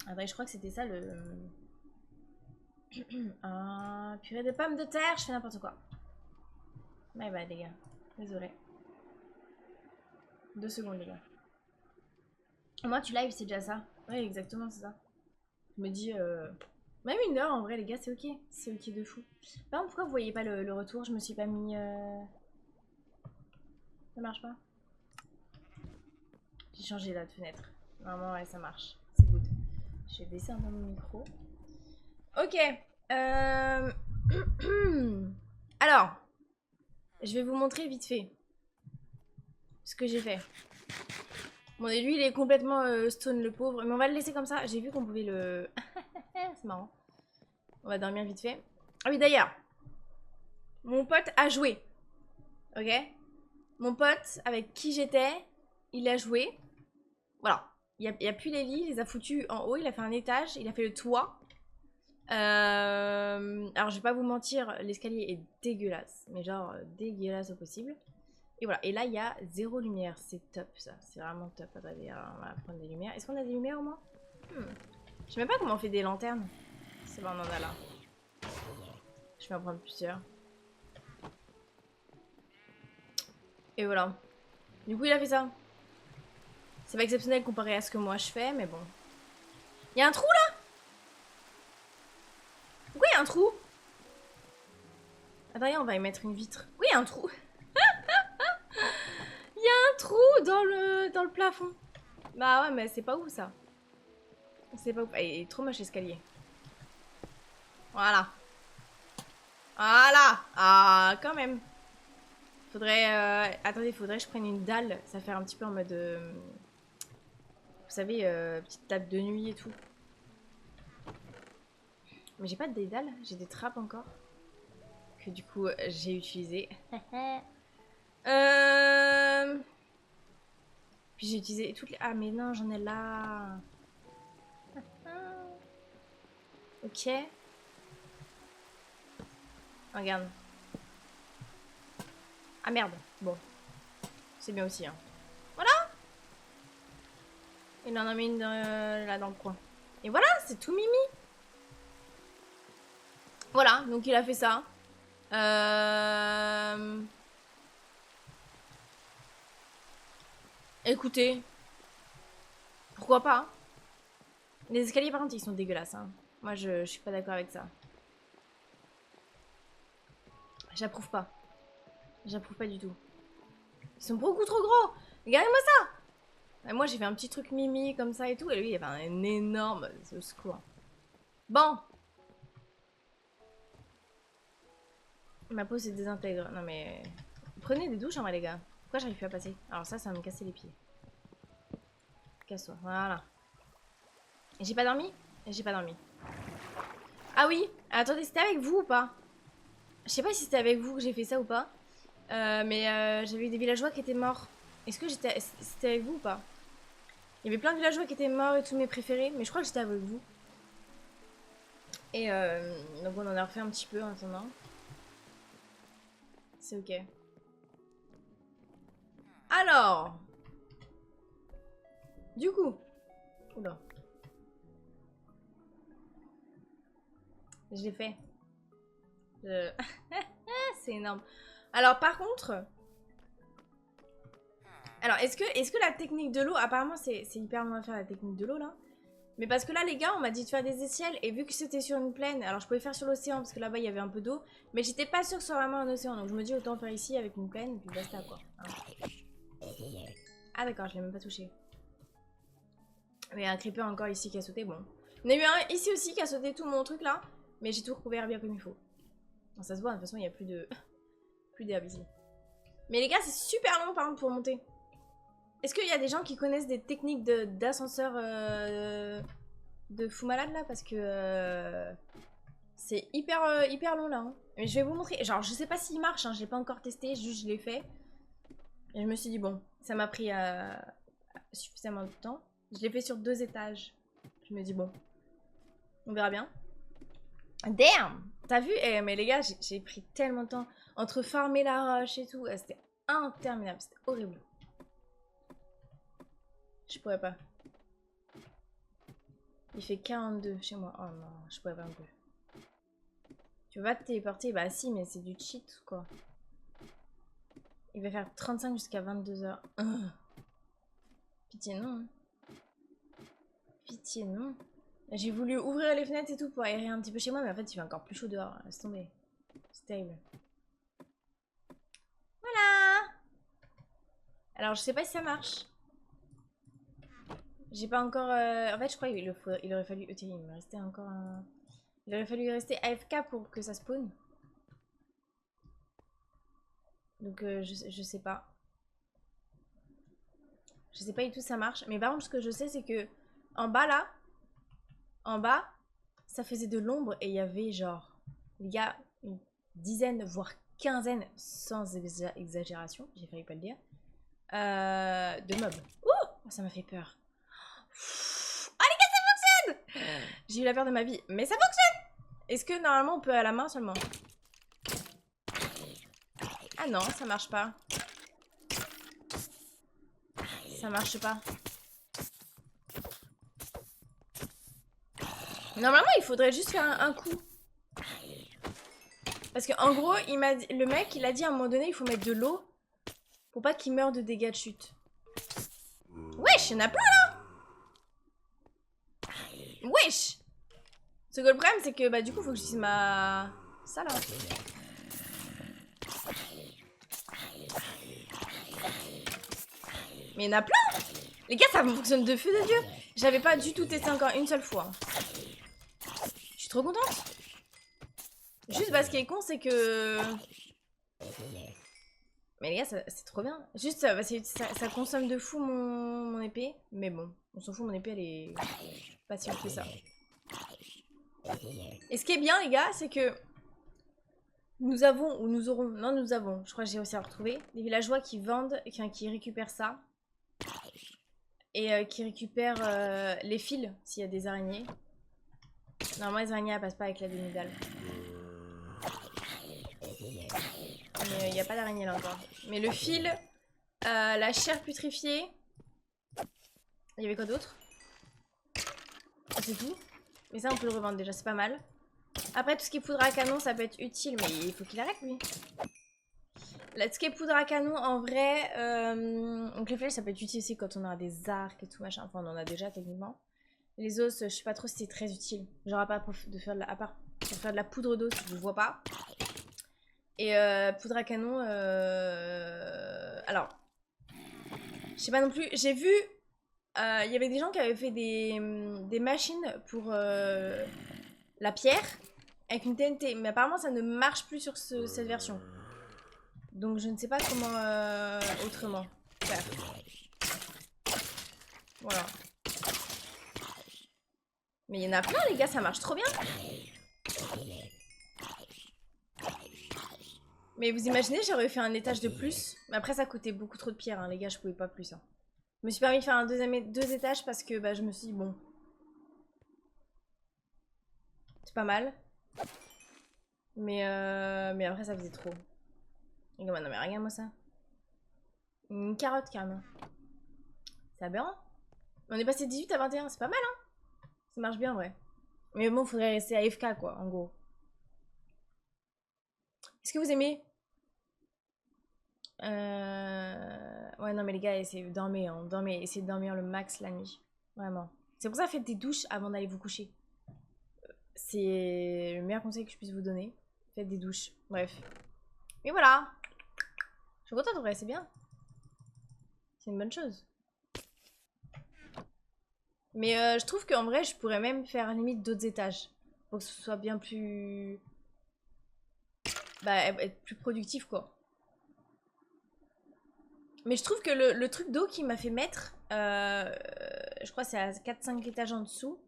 Attends, je crois que c'était ça le... Ah, purée de pommes de terre, je fais n'importe quoi. My bad, les gars. Désolé. 2 secondes, les gars. Moi, tu live, c'est déjà ça. Ouais, exactement, c'est ça. Je me dis... Même 1 heure, en vrai, les gars, c'est ok. C'est ok de fou. Par contre, pourquoi vous voyez pas le retour? Je me suis pas mis... Ça marche pas? J'ai changé là de fenêtre. Normalement, ouais, ça marche. C'est good. Je vais baisser un peu mon micro. Ok. Alors, je vais vous montrer vite fait ce que j'ai fait. Bon, et lui, il est complètement stone, le pauvre. Mais on va le laisser comme ça. J'ai vu qu'on pouvait le... C'est marrant. On va dormir vite fait. Ah oui, d'ailleurs. Mon pote a joué. Ok? Mon pote, avec qui j'étais, il a joué. Voilà. Il y a plus les lits, il les a foutus en haut. Il a fait un étage, il a fait le toit. Alors, je vais pas vous mentir, l'escalier est dégueulasse. Mais genre, dégueulasse au possible. Et voilà. Et là, il y a 0 lumière. C'est top, ça. C'est vraiment top. Attendez, alors, on va prendre des lumières. Est-ce qu'on a des lumières au moins? Je sais même pas comment on fait des lanternes. C'est bon, on en a là. Je vais en prendre plusieurs. Et voilà. Du coup, il a fait ça. C'est pas exceptionnel comparé à ce que moi je fais, mais bon. Il y a un trou là? Pourquoi il y a un trou? Attends, on va y mettre une vitre. Oui, il y a un trou. Il y a un trou dans le plafond. Bah ouais, mais c'est pas où ça? C'est pas où. Ah, il est trop moche l'escalier. Voilà. Voilà. Ah, quand même. Faudrait... Attendez, faudrait que je prenne une dalle. Ça fait un petit peu en mode... Vous savez, petite table de nuit et tout. Mais j'ai pas de dédale, j'ai des trappes encore. Que du coup, j'ai utilisé. Puis j'ai utilisé toutes les... Ah mais non, j'en ai là. Ok. Regarde. Ah merde. Bon. C'est bien aussi. Hein. Voilà. Il en a mis une là dans le coin. Et voilà, c'est tout mimi. Voilà, donc il a fait ça. Écoutez. Pourquoi pas hein. Les escaliers par contre ils sont dégueulasses. Hein. Moi je suis pas d'accord avec ça. J'approuve pas. J'approuve pas du tout. Ils sont beaucoup trop gros. Regardez-moi ça. Et moi j'ai fait un petit truc mimi comme ça et tout. Et lui il avait un énorme... Au secours. Bon. Ma peau se désintègre. Non mais... Prenez des douches en vrai les gars. Pourquoi j'arrive plus à passer? Alors ça va me casser les pieds. Casse-toi. Voilà. J'ai pas dormi? J'ai pas dormi. Ah oui. Attendez, c'était avec vous ou pas? Je sais pas si c'était avec vous que j'ai fait ça ou pas. Mais j'avais eu des villageois qui étaient morts. Est-ce que c'était avec vous ou pas? Il y avait plein de villageois qui étaient morts et tous mes préférés. Mais je crois que j'étais avec vous. Et donc on en a refait un petit peu en attendant. C'est ok. Alors. Du coup. Oula. Je l'ai fait. C'est énorme. Alors par contre... Alors est-ce que la technique de l'eau... Apparemment c'est hyper loin à faire la technique de l'eau là. Mais parce que là les gars on m'a dit de faire des échelles. Et vu que c'était sur une plaine... Alors je pouvais faire sur l'océan parce que là-bas il y avait un peu d'eau. Mais j'étais pas sûre que ce soit vraiment un océan. Donc je me dis autant faire ici avec une plaine. Et puis basta quoi. Hein. Ah d'accord, je l'ai même pas touché. Mais il y a un creeper encore ici qui a sauté. Bon. Il y en a eu un ici aussi qui a sauté tout mon truc là. Mais j'ai tout recouvert bien comme il faut. Bon, ça se voit, de toute façon il n'y a plus de... plus d'herbe ici. Mais les gars c'est super long par contre pour monter. Est-ce qu'il y a des gens qui connaissent des techniques d'ascenseur de fou malade là? Parce que c'est hyper long là. Hein. Mais je vais vous montrer. Genre, je sais pas s'il marche, hein, j'ai pas encore testé, juste je l'ai fait. Et je me suis dit, bon, ça m'a pris suffisamment de temps. Je l'ai fait sur 2 étages. Je me dis, bon, on verra bien. Damn! T'as vu? Mais les gars, j'ai pris tellement de temps entre farmer la roche et tout. C'était interminable, c'était horrible. Je pourrais pas. Il fait 42 chez moi. Oh non, je pourrais pas un peu. Tu veux pas te téléporter? Bah si, mais c'est du cheat quoi. Il va faire 35 jusqu'à 22h. Pitié non. Pitié non. J'ai voulu ouvrir les fenêtres et tout pour aérer un petit peu chez moi, mais en fait il fait encore plus chaud dehors. Laisse tomber. C'est terrible. Voilà. Alors je sais pas si ça marche. J'ai pas encore... En fait je crois qu'il aurait fallu... Il me restait encore un... Il aurait fallu rester AFK pour que ça spawn. Donc je sais pas. Je sais pas du tout si ça marche. Mais par contre ce que je sais c'est que en bas là, en bas, ça faisait de l'ombre et il y avait genre, il y a une dizaine, voire quinzaine, sans exagération, j'ai failli pas le dire, de mobs. Ouh, ça m'a fait peur. Oh les gars, ça fonctionne! J'ai eu la peur de ma vie, mais ça fonctionne! Est-ce que normalement on peut à la main seulement? Ah non, ça marche pas. Ça marche pas. Normalement, il faudrait juste faire un coup. Parce qu'en gros, le mec, il a dit à un moment donné, il faut mettre de l'eau pour pas qu'il meure de dégâts de chute. Wesh, il y en a plein là! Wesh! Ce que le problème, c'est que bah du coup, faut que j'utilise ma... ça là. Mais il y en a plein! Les gars, ça fonctionne de feu de Dieu! J'avais pas du tout testé encore une seule fois. Je suis trop contente. Juste, bah, ce qui est con, c'est que... Mais les gars, c'est trop bien. Juste, ça consomme de fou mon épée. Mais bon, on s'en fout, mon épée, elle est pas si on fait ça. Et ce qui est bien, les gars, c'est que nous avons, ou nous aurons, non, nous avons, je crois que j'ai aussi à retrouver, des villageois qui vendent, qui récupèrent ça. Et qui récupèrent les fils, s'il y a des araignées. Normalement, les araignées, elles passent pas avec la dénudale. Mais il n'y a pas d'araignée là encore. Mais le fil, la chair putrifiée. Il y avait quoi d'autre? C'est tout. Mais ça, on peut le revendre déjà, c'est pas mal. Après, tout ce qui est poudre à canon, ça peut être utile, mais il faut qu'il arrête lui. Là, tout ce qui est poudre à canon, en vrai, donc les flèches, ça peut être utile aussi quand on aura des arcs et tout machin. Enfin, on en a déjà techniquement. Les os, je sais pas trop si c'est très utile. Genre, à part pour faire de la poudre d'os, je vois pas. Et poudre à canon, alors, je sais pas non plus. J'ai vu, il y avait des gens qui avaient fait des machines pour la pierre avec une TNT. Mais apparemment, ça ne marche plus sur cette version. Donc, je ne sais pas comment autrement faire. Voilà. Mais il y en a plein, les gars, ça marche trop bien. Mais vous imaginez, j'aurais fait un étage de plus. Mais après, ça coûtait beaucoup trop de pierres, hein, les gars, je pouvais pas plus. Hein. Je me suis permis de faire deux étages parce que bah, je me suis dit, bon. C'est pas mal. Mais après, ça faisait trop. Et comme, non, mais regarde-moi ça. Une carotte, carrément. C'est aberrant. On est passé de 18 à 21, c'est pas mal, hein. Ça marche bien, en vrai. Mais bon, faudrait rester AFK, quoi, en gros. Est-ce que vous aimez Ouais, non, mais les gars, essayez de dormir. Hein. Dormez, essayez de dormir le max la nuit. Vraiment. C'est pour ça, faites des douches avant d'aller vous coucher. C'est le meilleur conseil que je puisse vous donner. Faites des douches. Bref. Mais voilà. Je suis contente, en vrai, c'est bien. C'est une bonne chose. Mais je trouve qu'en vrai, je pourrais même faire limite d'autres étages. Pour que ce soit bien plus... Bah, être plus productif, quoi. Mais je trouve que le truc d'eau qui m'a fait mettre, je crois que c'est à 4-5 étages en dessous,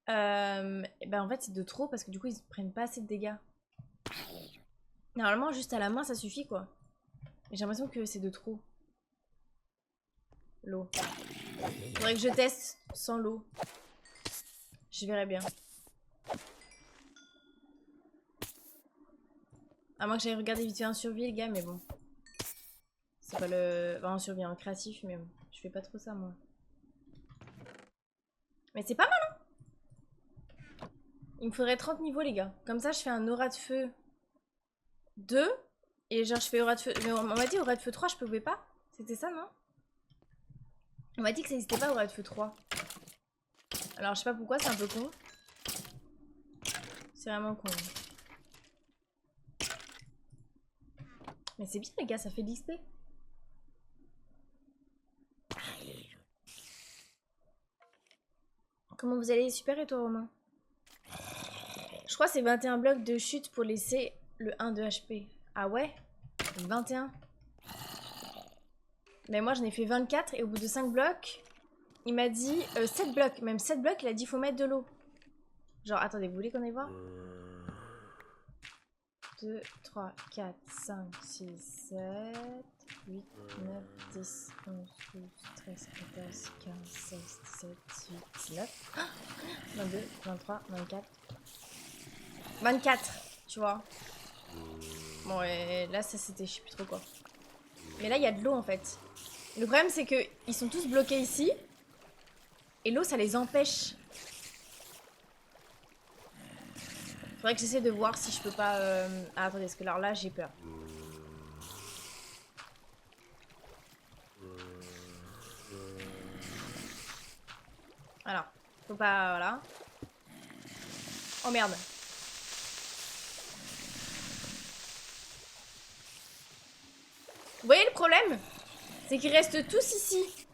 et ben en fait c'est de trop parce que du coup ils prennent pas assez de dégâts. Normalement juste à la main ça suffit quoi. Mais j'ai l'impression que c'est de trop. L'eau. Faudrait que je teste sans l'eau. Je verrai bien. À moins que j'aille regarder vite fait un survie les gars mais bon. C'est pas le... Enfin, un survie, un créatif mais bon. Je fais pas trop ça moi. Mais c'est pas mal hein. Il me faudrait 30 niveaux, les gars. Comme ça, je fais un aura de feu 2. Et genre, je fais aura de feu... Mais on m'a dit aura de feu 3, je pouvais pas. C'était ça, non? On m'a dit que ça n'existait pas aura de feu 3. Alors, je sais pas pourquoi, c'est un peu con. C'est vraiment con. Mais c'est bien, les gars, ça fait de l'XP. Comment vous allez? Super, et toi, Romain? Je crois que c'est 21 blocs de chute pour laisser le 1 de HP. Ah ouais? 21. Mais moi, j'en ai fait 24 et au bout de 5 blocs, il m'a dit 7 blocs. Même 7 blocs, il a dit faut mettre de l'eau. Genre, attendez, vous voulez qu'on aille voir? 2, 3, 4, 5, 6, 7, 8, 9, 10, 11, 12, 13, 14, 15, 16, 17, 18, 19, 22, 23, 24. 24, tu vois. Bon, et là, ça c'était, je sais plus trop quoi. Mais là, il y a de l'eau en fait. Le problème, c'est que ils sont tous bloqués ici. Et l'eau, ça les empêche. Faudrait que j'essaie de voir si je peux pas... Ah, attendez, parce que alors là, j'ai peur. Alors, faut pas... Voilà. Oh merde. Vous voyez le problème? C'est qu'ils restent tous ici.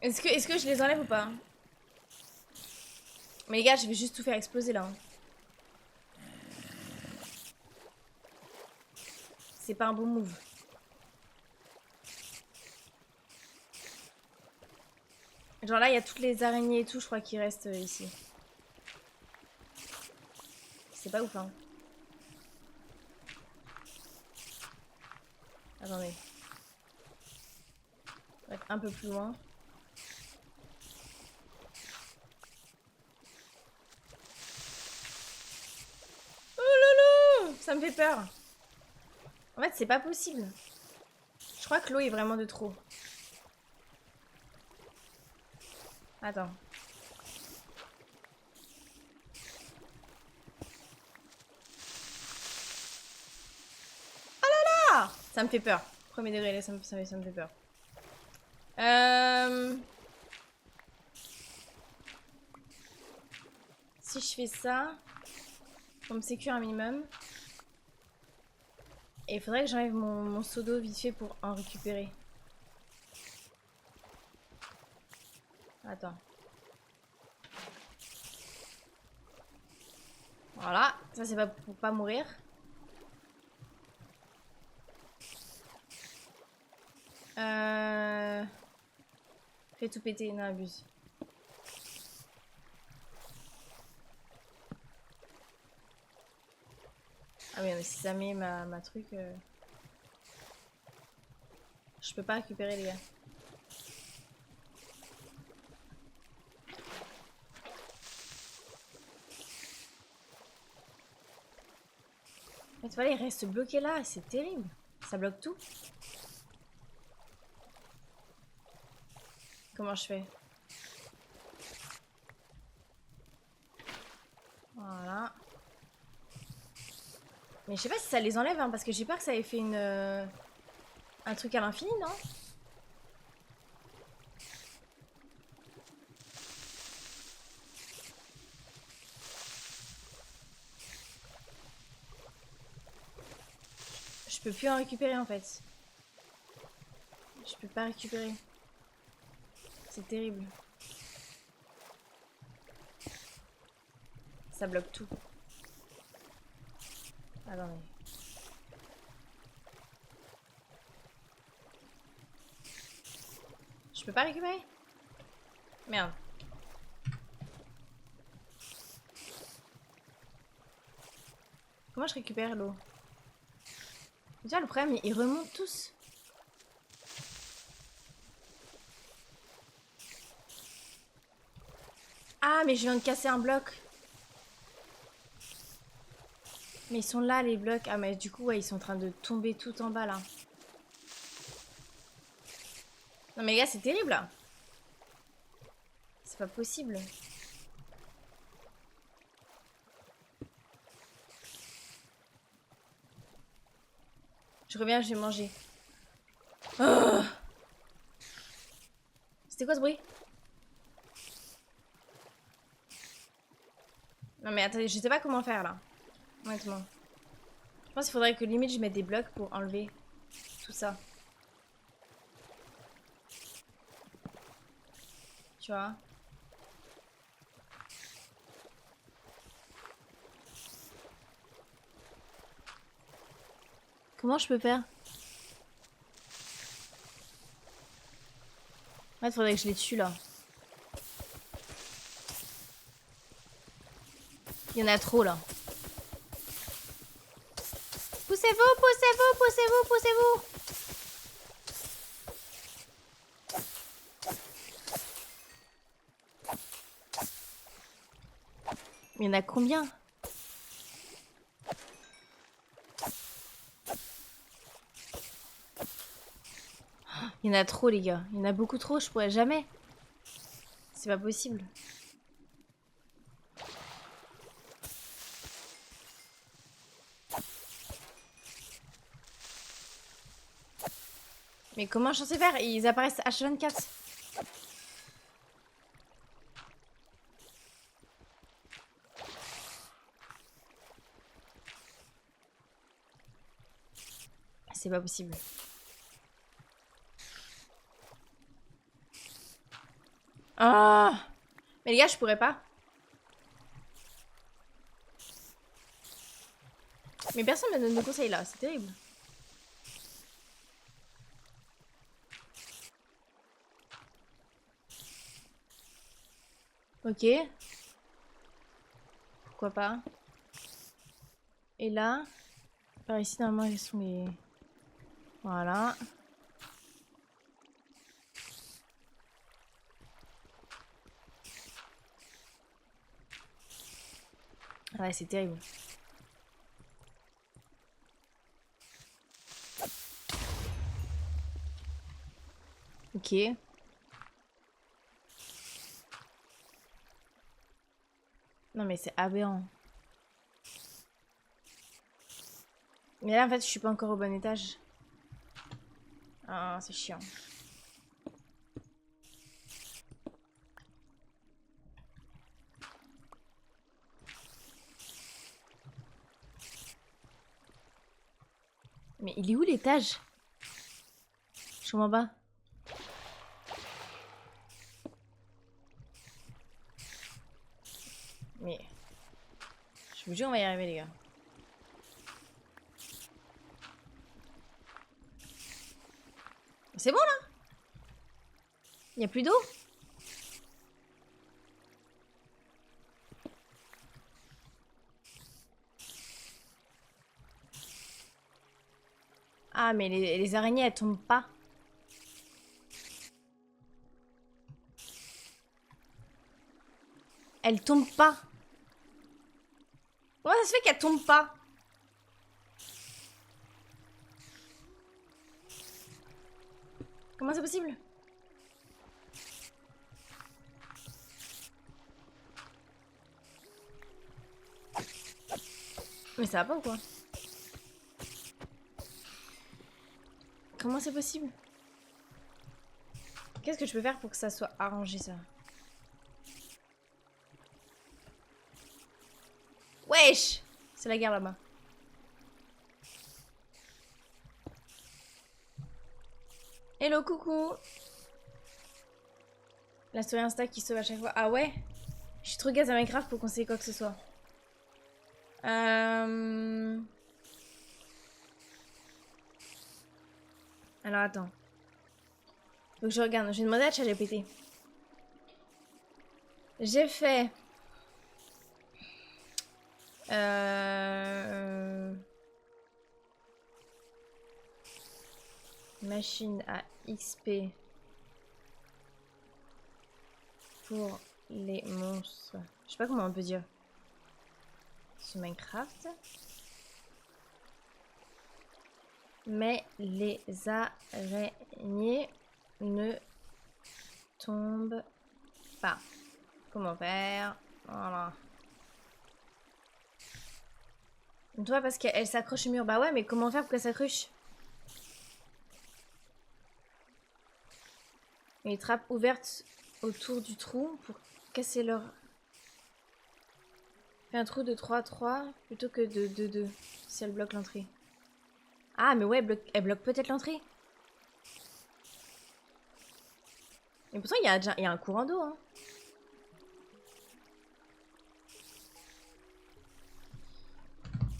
Est-ce que je les enlève ou pas? Mais les gars, je vais juste tout faire exploser là. C'est pas un bon move. Genre là, il y a toutes les araignées et tout, je crois, qui restent ici. C'est pas ouf, hein. Attendez. On va être un peu plus loin. Oh là là! Ça me fait peur. En fait, c'est pas possible. Je crois que l'eau est vraiment de trop. Attends. Oh là là! Ça me fait peur. Premier degré, là, ça me fait peur. Si je fais ça, pour me sécuriser un minimum. Et il faudrait que j'enlève mon seau d'eau vite fait pour en récupérer. Attends. Voilà, ça c'est pas pour pas mourir. Fais tout péter, non, abuse. Ah oui, mais si ça met ma truc... Je peux pas récupérer, les gars. Mais tu vois, ils restent bloqués là, c'est terrible. Ça bloque tout. Comment je fais? Voilà. Mais je sais pas si ça les enlève, hein, parce que j'ai peur que ça ait fait un truc à l'infini, non? Je peux plus en récupérer en fait. Je peux pas récupérer. C'est terrible. Ça bloque tout. Attendez. Je peux pas récupérer? Merde. Comment je récupère l'eau? Déjà le problème, ils remontent tous. Ah mais je viens de casser un bloc. Mais ils sont là les blocs. Ah mais du coup ouais, ils sont en train de tomber tout en bas là. Non mais les gars, c'est terrible là. pas possible. Je reviens, je vais manger. Oh, c'était quoi ce bruit? Non mais attendez, je sais pas comment faire là. Honnêtement. Je pense qu'il faudrait que limite je mette des blocs pour enlever tout ça. Tu vois? Comment je peux faire? En fait, il faudrait que je les tue là. Il y en a trop là. Poussez-vous, poussez-vous, poussez-vous, poussez-vous. Il y en a combien? Il y en a trop les gars. Il y en a beaucoup trop, je pourrais jamais. C'est pas possible. Mais comment je sais faire? Ils apparaissent H24. C'est pas possible. Ah! Mais les gars, je pourrais pas. Mais personne me donne de conseils là, c'est terrible. Ok. Pourquoi pas. Et là, par ici, normalement, ils sont les... Voilà. Ouais, c'est terrible. Ok. Non mais c'est aberrant. Mais là en fait je suis pas encore au bon étage. Ah c'est chiant. Mais il est où l'étage? Je comprends pas. Mais... Je vous jure on va y arriver les gars. C'est bon là? Y a plus d'eau? Ah mais les araignées elles tombent pas. Elles tombent pas. Comment ça se fait qu'elles tombent pas? Comment c'est possible? Mais ça va pas ou quoi? Comment c'est possible? Qu'est-ce que je peux faire pour que ça soit arrangé ça? Wesh! C'est la guerre là-bas. Hello coucou! La story Insta qui sauve à chaque fois. Ah ouais? Je suis trop gaze à Minecraft pour conseiller quoi que ce soit. Alors attends. Donc je regarde. Je vais demander à ChatGPT. J'ai fait... Machine à XP pour les monstres. Je sais pas comment on peut dire. Sur Minecraft. Mais les araignées ne tombent pas. Comment faire? Voilà. Toi, parce qu'elle s'accroche au mur. Bah ouais, mais comment faire pour qu'elle s'accroche? Une trappe ouverte autour du trou pour casser leur... Fais un trou de 3-3 plutôt que de 2-2 si elle bloque l'entrée. Ah, mais ouais, elle bloque peut-être l'entrée. Et pourtant, il y a un courant d'eau. Hein.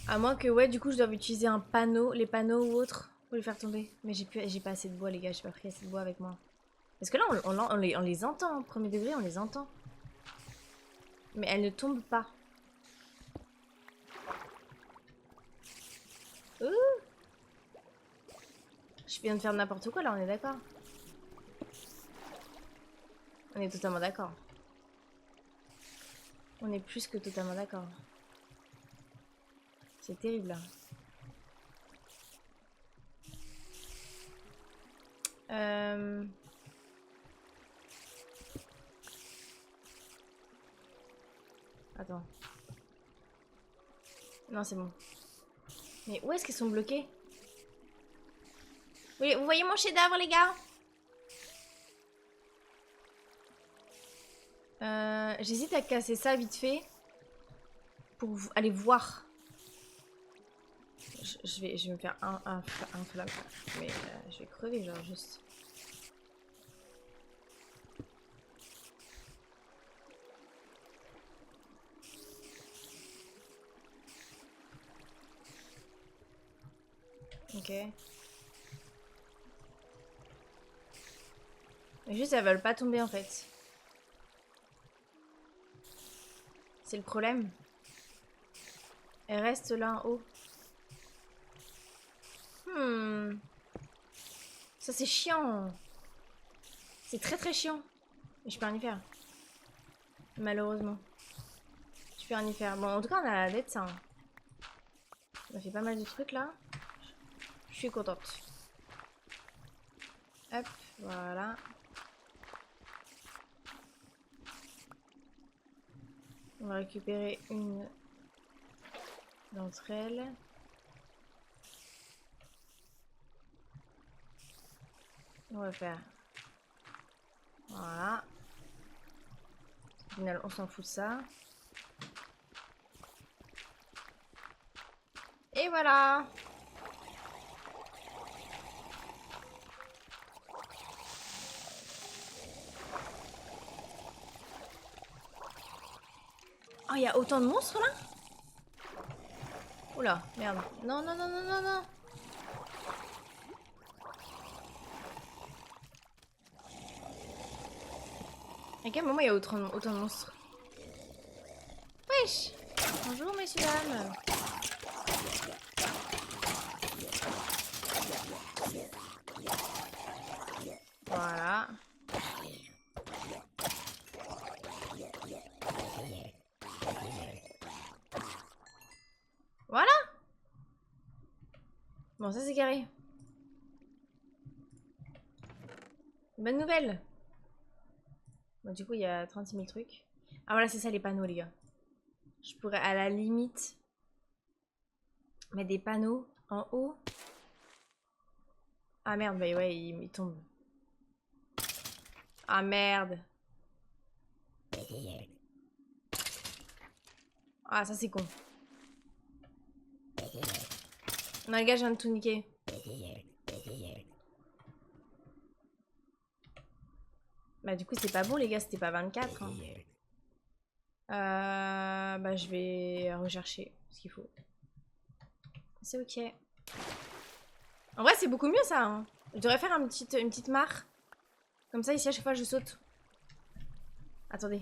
À moins que, ouais, du coup, je dois utiliser un panneau, les panneaux ou autre, pour les faire tomber. Mais j'ai pas assez de bois, les gars. J'ai pas pris assez de bois avec moi. Parce que là, on les entend. Au premier degré, on les entend. Mais elles ne tombent pas. Ouh, je viens de faire n'importe quoi, là, on est d'accord. On est totalement d'accord. On est plus que totalement d'accord. C'est terrible, là. Attends. Non, c'est bon. Mais où est-ce qu'ils sont bloqués? Oui, vous voyez mon chef-d'œuvre, les gars? J'hésite à casser ça vite fait. Pour aller voir. Je vais me faire un flamme. Mais je vais crever, genre, juste. Ok. Mais juste, elles veulent pas tomber, en fait. C'est le problème. Elles restent là en haut. Ça, c'est chiant. C'est très très chiant. Et je peux rien y faire. Malheureusement. Je peux rien y faire. Bon, en tout cas, on a la dette, ça. Hein. On a fait pas mal de trucs, là. Je suis contente. Hop, voilà. On va récupérer une d'entre elles. On va faire... Voilà. Au final, on s'en fout de ça. Et voilà. Oh, il y a autant de monstres, là? Oula, merde. Non, non, non, non, non, non. À quel moment il y a autant de monstres? Wesh. Bonjour, messieurs, dames. Voilà. Voilà. Bon, ça c'est carré. Bonne nouvelle. Bon, du coup, il y a 36 000 trucs. Ah voilà, c'est ça les panneaux, les gars. Je pourrais à la limite mettre des panneaux en haut. Ah merde, bah ouais, il tombe. Ah merde. Ah, ça c'est con. Non, les gars, je viens de tout niquer. Bah du coup, c'est pas bon, les gars, c'était pas 24. Hein. Bah je vais rechercher ce qu'il faut. C'est ok. En vrai, c'est beaucoup mieux ça. Hein. Je devrais faire une petite mare. Comme ça, ici, à chaque fois, je saute. Attendez.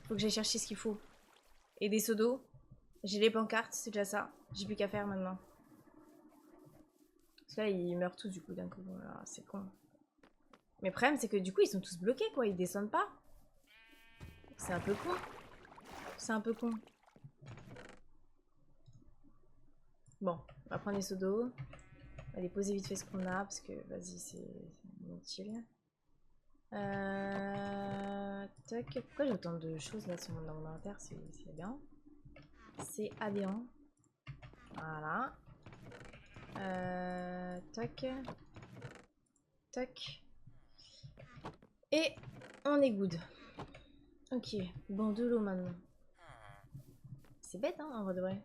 Faut que j'aille chercher ce qu'il faut. Et des seaux d'eau. J'ai les pancartes, c'est déjà ça. J'ai plus qu'à faire maintenant. Parce que là, ils meurent tous du coup d'un coup. Voilà, c'est con. Mais le problème, c'est que du coup, ils sont tous bloqués, quoi. Ils descendent pas. C'est un peu con. C'est un peu con. Bon, on va prendre les seaux d'eau. On va aller poser vite fait ce qu'on a, parce que, vas-y, c'est inutile. Tac. Pourquoi j'ai autant de choses là dans mon inventaire? C'est bien. C'est aberrant. Voilà. Tac. Tac. Et on est good. Ok. Bon, de l'eau maintenant. C'est bête, hein, en vrai de vrai.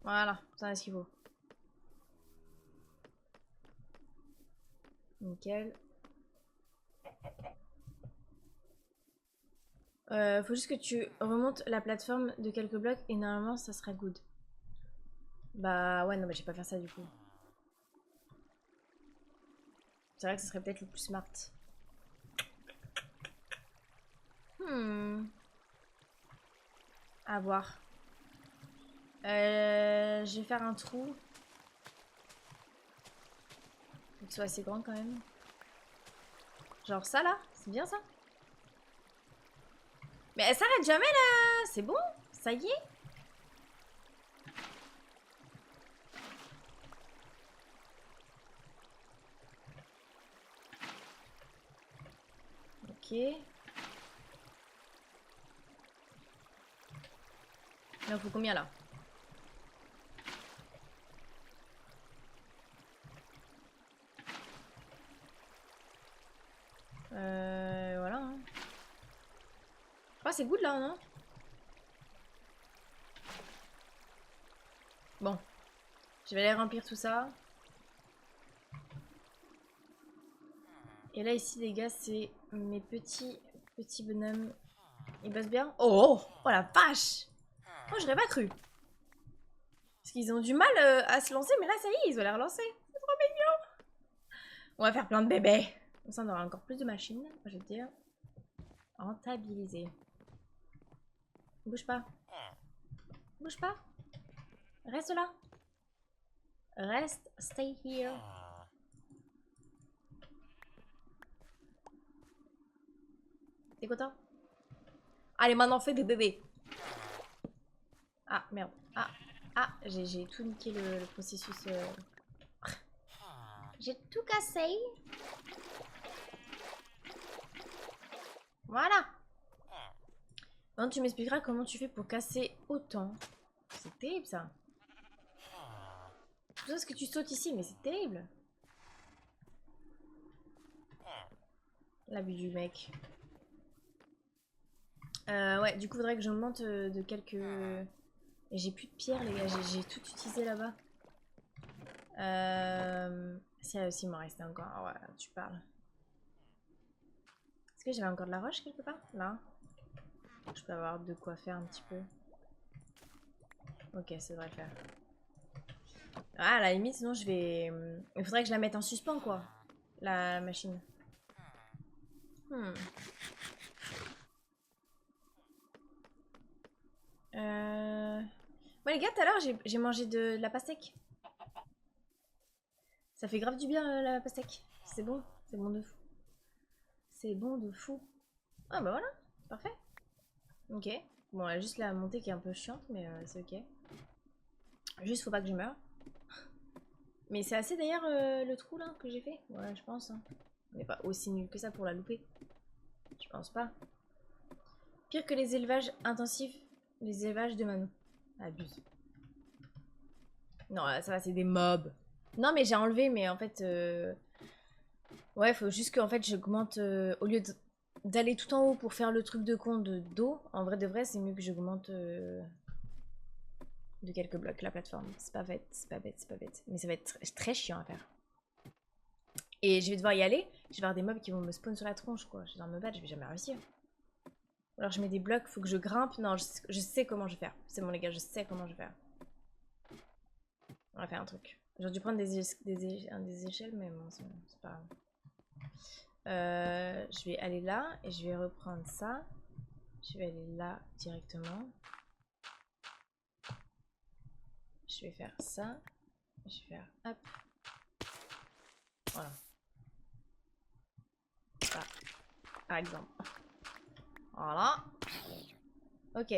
Voilà, ça c'est ce qu'il faut. Nickel. Faut juste que tu remontes la plateforme de quelques blocs et normalement ça sera good. Bah ouais, non, mais je vais pas faire ça du coup. C'est vrai que ce serait peut-être le plus smart. À voir. Je vais faire un trou. Faut que ce soit assez grand quand même. Genre ça là, c'est bien ça. Mais elle s'arrête jamais là. C'est bon, ça y est. Ok. Il en faut combien là? Voilà. Hein. Oh, c'est good là, non? Bon. Je vais aller remplir tout ça. Et là, ici, les gars, c'est mes petits bonhommes. Ils bossent bien? Oh! Oh la vache! Oh, j'aurais pas cru. Parce qu'ils ont du mal à se lancer, mais là, ça y est, ils ont l'air lancés. C'est trop mignon! On va faire plein de bébés. Comme ça, on aura encore plus de machines, je veux dire. Rentabiliser. Bouge pas. Bouge pas. Reste là. Reste. Stay here. T'es content? Allez, maintenant, fais des bébés. Ah, merde. Ah, j'ai tout niqué le processus. J'ai tout cassé. Voilà. Maintenant, tu m'expliqueras comment tu fais pour casser autant. C'est terrible, ça. Tout ça, ce que tu sautes ici, mais c'est terrible. L'abus du mec. Ouais, du coup, faudrait que j'augmente de quelques... Et j'ai plus de pierre, les gars. J'ai tout utilisé là-bas. Si, là aussi, il m'en restait encore. Oh, ouais, tu parles. Est-ce que j'avais encore de la roche quelque part? Là. Je peux avoir de quoi faire un petit peu. Ok, ça devrait le faire. Ah, à la limite, sinon je vais... Il faudrait que je la mette en suspens, quoi. La machine. Ouais, les gars, tout à l'heure, j'ai mangé de la pastèque. Ça fait grave du bien, la pastèque. C'est bon. C'est bon de fou. C'est bon de fou. Ah, bah voilà. Parfait. Ok. Bon, elle a juste la montée qui est un peu chiante, mais c'est ok. Juste, faut pas que je meure. Mais c'est assez d'ailleurs le trou là que j'ai fait. Ouais, je pense. Hein. On n'est pas aussi nul que ça pour la louper. Je pense pas. Pire que les élevages intensifs, les élevages de Manon. Abuse. Non, là, ça va, c'est des mobs. Non, mais j'ai enlevé, mais en fait... Ouais, faut juste que en fait, j'augmente... au lieu d'aller tout en haut pour faire le truc de con d'eau, en vrai de vrai, c'est mieux que j'augmente de quelques blocs la plateforme. C'est pas bête, c'est pas bête, c'est pas bête. Mais ça va être très chiant à faire. Et je vais devoir y aller. Je vais avoir des mobs qui vont me spawn sur la tronche, quoi. Je vais devoir me battre, je vais jamais réussir. Alors je mets des blocs, faut que je grimpe. Non, je sais comment je vais faire. C'est bon les gars, je sais comment je vais faire. On va faire un truc. J'aurais dû prendre des échelles, mais bon, c'est pas grave. Je vais aller là et je vais reprendre ça. Je vais aller là directement. Je vais faire ça. Je vais faire hop. Voilà. Ça, par exemple. Voilà. Ok.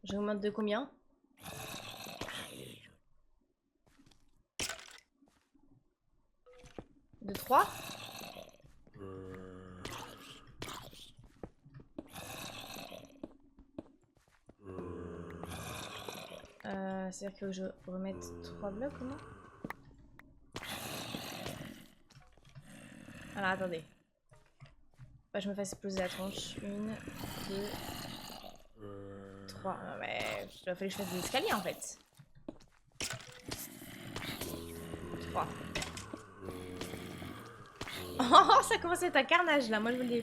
J'augmente de combien? 2, 3. C'est-à-dire que je remette 3 blocs ou non? Alors attendez. Bah, je me fasse exploser la tronche. 1, 2, 3. Non, mais il a fallu que je fasse des escaliers en fait. 3. Oh, ça commence à être un carnage là, moi je vous le dis.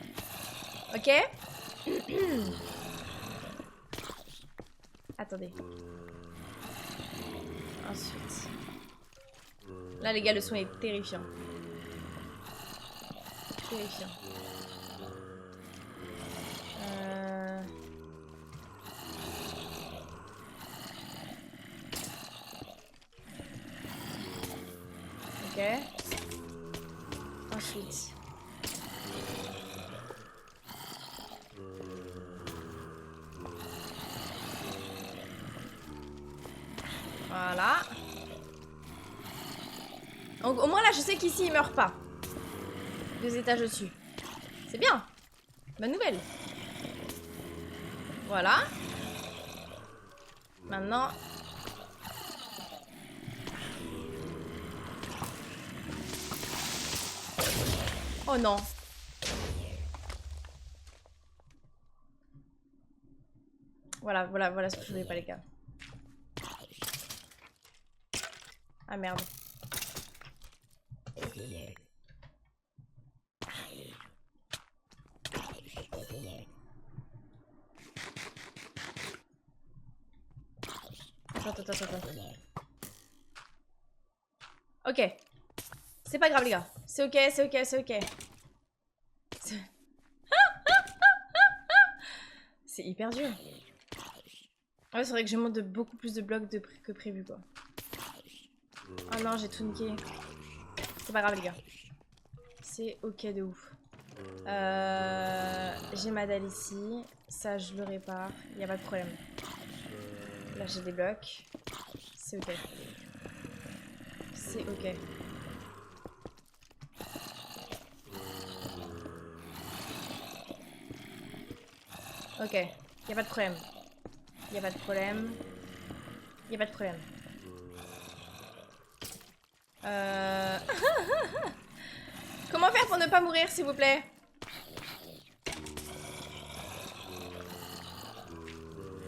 Ok. Attendez. Ensuite. Là les gars, le son est terrifiant. Terrifiant. Ok. Ensuite. Voilà. Donc, au moins là, je sais qu'ici, il meurt pas. 2 étages au-dessus. C'est bien. Bonne nouvelle. Voilà. Maintenant. Oh non. Voilà ce que je voulais pas, les gars. Ah merde. Attends. Ok. C'est pas grave, les gars. C'est ok. C'est hyper dur. Ouais, c'est vrai que je monte de beaucoup plus de blocs que prévu, quoi. Oh non, j'ai tout niqué. C'est pas grave, les gars. C'est ok de ouf. J'ai ma dalle ici. Ça, je le répare. Y a pas de problème. Là, j'ai des blocs. C'est ok. C'est ok. Ok. Y a pas de problème. Y a pas de problème. Y a pas de problème. Comment faire pour ne pas mourir, s'il vous plaît?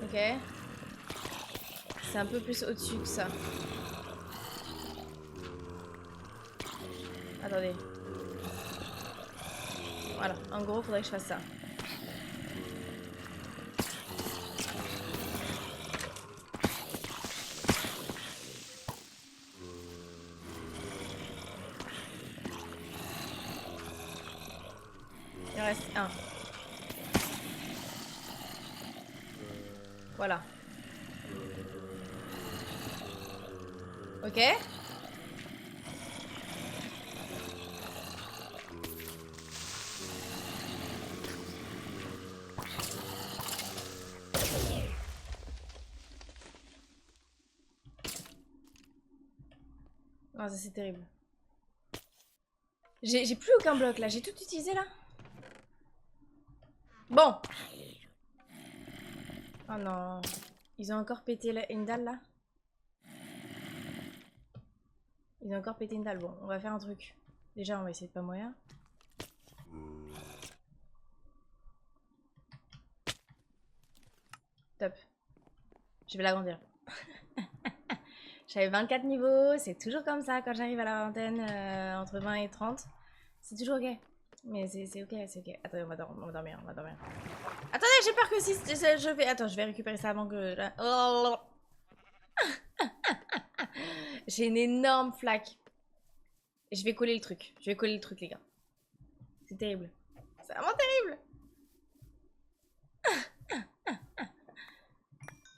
Ok. C'est un peu plus au-dessus que ça. Attendez. Voilà. En gros, faudrait que je fasse ça. Il en reste un. Voilà. Ok. Non, ça c'est terrible. J'ai plus aucun bloc là, j'ai tout utilisé là. Bon. Oh non. Ils ont encore pété une dalle là. Ils ont encore pété une dalle. Bon, on va faire un truc. Déjà, on va essayer de pas mourir. Top. Je vais l'agrandir. J'avais 24 niveaux, c'est toujours comme ça quand j'arrive à la vingtaine, entre 20 et 30. C'est toujours ok. Mais c'est ok, c'est ok. Attendez, on va dormir. Attendez, j'ai peur que si je vais... Attends, je vais récupérer ça avant que... Oh. J'ai une énorme flaque. Je vais coller le truc. Les gars. C'est terrible. C'est vraiment terrible.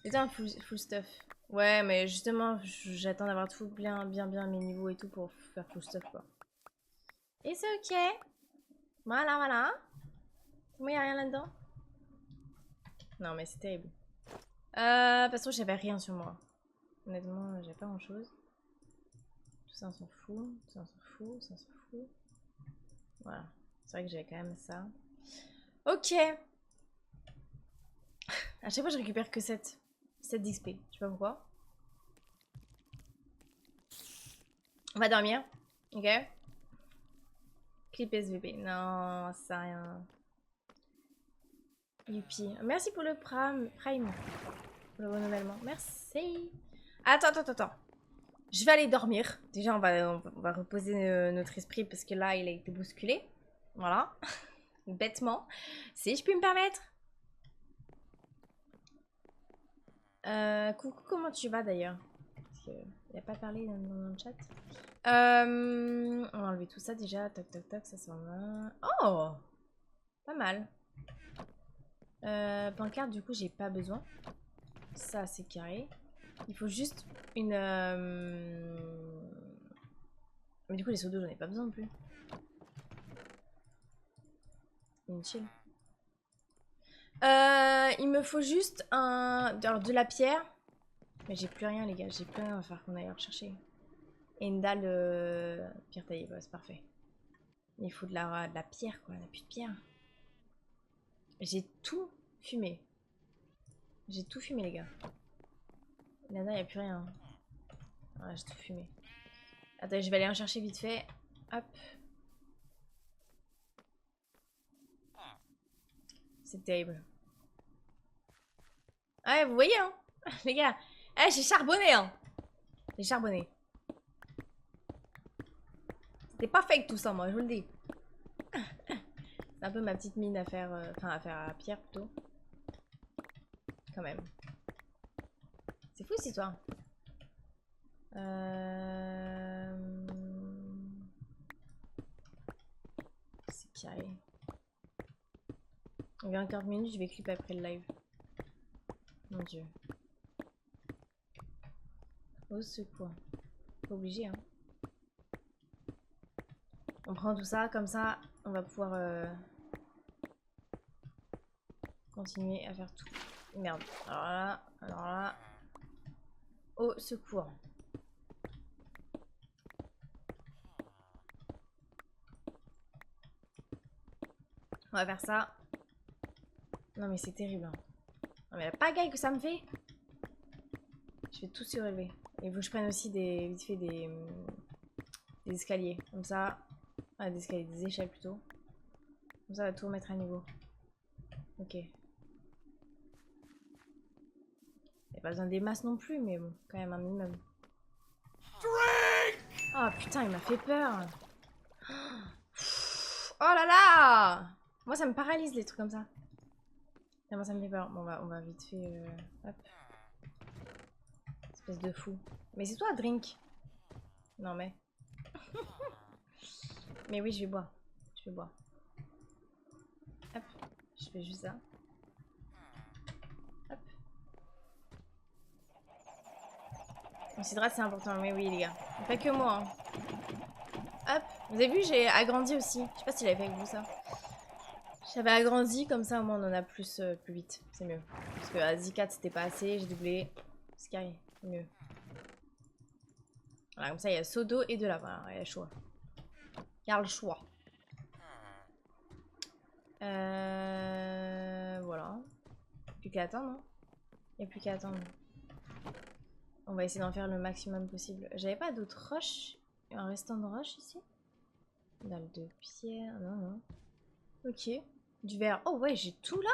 Putain, full stuff. Ouais, mais justement, j'attends d'avoir tout bien mes niveaux et tout pour faire full stuff, quoi. Et c'est ok. Voilà. Moi, y'a rien là-dedans? Non, mais c'est terrible. De toute façon, j'avais rien sur moi. Honnêtement, j'ai pas grand-chose. Tout ça, on s'en fout. Voilà. C'est vrai que j'avais quand même ça. Ok. À chaque fois, je récupère que 7 d'XP. Je sais pas pourquoi. On va dormir. Ok. Clip SVP. Non, ça sert à rien. Youpi. Merci pour le Prime. Pour le renouvellement. Merci. Attends. Je vais aller dormir. Déjà, on va reposer notre esprit parce que là, il a été bousculé. Voilà. Bêtement. Si je puis me permettre. Coucou, comment tu vas d'ailleurs? Parce qu'il n'a pas parlé dans le chat. On va enlever tout ça déjà. Toc, ça s'en va. Oh! Pas mal. Pancarte, du coup, j'ai pas besoin. Ça, c'est carré. Il faut juste une... Mais du coup, les seaux d'eau, j'en ai pas besoin non plus. Inutile. Il me faut juste alors, de la pierre. Mais j'ai plus rien, les gars. J'ai plus rien à faire qu'on aille rechercher. Et une dalle pierre taillée. Ouais, c'est parfait. Il faut de la pierre, quoi. On a plus de pierre. J'ai tout fumé. J'ai tout fumé, les gars. Là-dedans, il n'y a plus rien. Voilà, j'ai tout fumé. Attends, je vais aller en chercher vite fait. Hop. C'est terrible. Ouais, vous voyez, hein, les gars. Eh, j'ai charbonné, hein. J'ai charbonné. C'était pas fake tout ça, moi, je vous le dis. C'est un peu ma petite mine à faire... Enfin, à faire à pierre, plutôt. Quand même. C'est fou, cette histoire. C'est carré. Il y a 40 minutes, je vais clipper après le live. Mon dieu. Au secours. Pas obligé, hein. On prend tout ça, comme ça, on va pouvoir continuer à faire tout. Merde. Alors là. Au secours. On va faire ça. Non mais c'est terrible. Hein. Non mais la pagaille que ça me fait. Je vais tout surélever. Et il faut que je prenne aussi vite fait des escaliers. Comme ça. Ah, des escaliers, des échelles plutôt. Comme ça, on va tout remettre à niveau. Ok. Il n'y a pas besoin des masses non plus, mais bon, quand même un minimum. Oh putain, il m'a fait peur. Oh là là. Moi, ça me paralyse les trucs comme ça. Tellement ça me fait peur. Bon, on va vite fait... hop. Espèce de fou. Mais c'est toi, drink. Non mais... Mais oui, je vais boire. Je vais boire. Hop. Je fais juste ça. Hop. On s'hydrate, c'est important. Mais oui, les gars. Pas que moi. Hein. Hop. Vous avez vu, j'ai agrandi aussi. Je sais pas si j'avais fait avec vous ça. J'avais agrandi, comme ça au moins on en a plus, plus vite. C'est mieux. Parce que à Z4 c'était pas assez, j'ai doublé. C'est carré, c'est mieux. Voilà, comme ça il y a seau d'eau et de la. Voilà, il y a le choix. Il y a le choix. Voilà. Plus qu'à attendre, hein. Il n'y a plus qu'à attendre. On va essayer d'en faire le maximum possible. J'avais pas d'autres roches. Un restant de roche ici. Dalle de pierre. Non. Ok. Du verre. Oh ouais, j'ai tout là.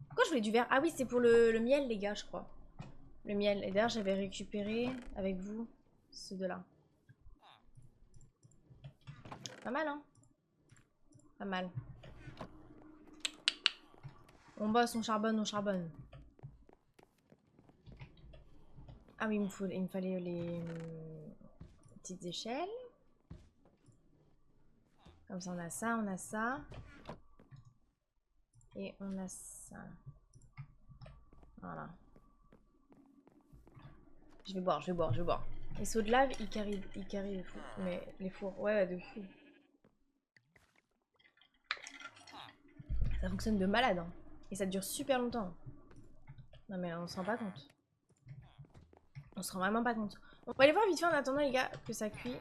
Pourquoi je voulais du verre? Ah oui, c'est pour le miel, les gars, je crois. Le miel. Et d'ailleurs, j'avais récupéré avec vous ceux de là. Pas mal, hein? Pas mal. On bosse, on charbonne, on charbonne. Ah oui, il me fallait les petites échelles. Comme ça, on a ça, on a ça. Et on a ça. Voilà. Je vais boire. Les seaux de lave, ils carrient les fours. Mais les fours, ouais, de fou. Ça fonctionne de malade, hein. Et ça dure super longtemps. Non mais on se rend pas compte. On se rend vraiment pas compte. On va aller voir vite fait en attendant les gars que ça cuit.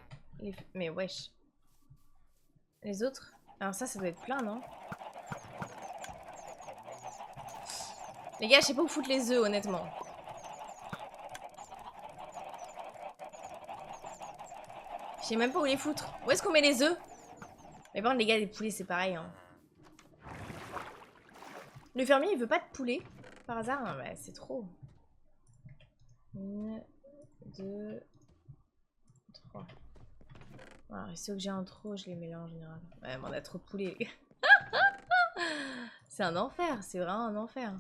Mais wesh. Les autres, Alors ça doit être plein, non? Les gars, je sais pas où foutre les œufs, honnêtement. Je sais même pas où les foutre. Où est-ce qu'on met les œufs? Mais bon, les gars, les poulets, c'est pareil. Hein. Le fermier, il veut pas de poulet par hasard? Ah, bah, c'est trop. 1, 2, 3. Alors, ceux que j'ai en trop, je les mets là en général. Ouais, mais on a trop de poulets. C'est un enfer, c'est vraiment un enfer.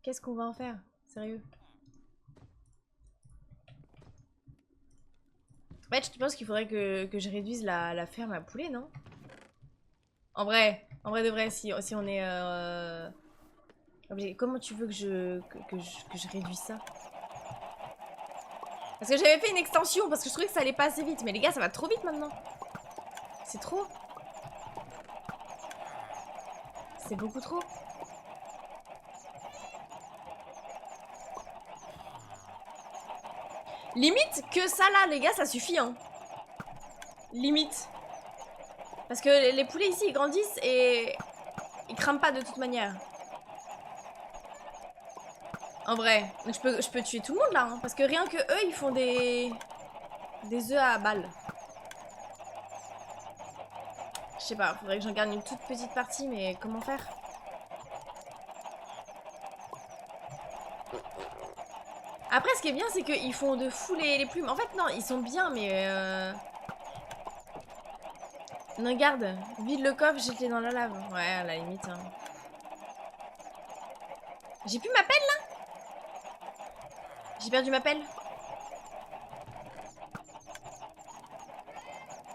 Qu'est-ce qu'on va en faire? Sérieux? En fait, je pense qu'il faudrait que je réduise la ferme à poulet, non? En vrai de vrai, si on est... Comment tu veux que je réduise ça? Parce que j'avais fait une extension, parce que je trouvais que ça allait pas assez vite. Mais les gars, ça va trop vite maintenant. C'est trop. C'est beaucoup trop. Limite que ça là, les gars, ça suffit, hein. Limite. Parce que les poulets ici, ils grandissent et... ils crament pas de toute manière. En vrai. Donc je peux tuer tout le monde là, hein. Parce que rien que eux, ils font des œufs à balles. Je sais pas, faudrait que j'en garde une toute petite partie, mais comment faire? Après, ce qui est bien, c'est qu'ils font de fou les plumes. En fait, non, ils sont bien, mais... Non, garde. Vide le coffre, jette-les dans la lave. Ouais, à la limite. Hein. J'ai plus ma pelle, là? J'ai perdu ma pelle.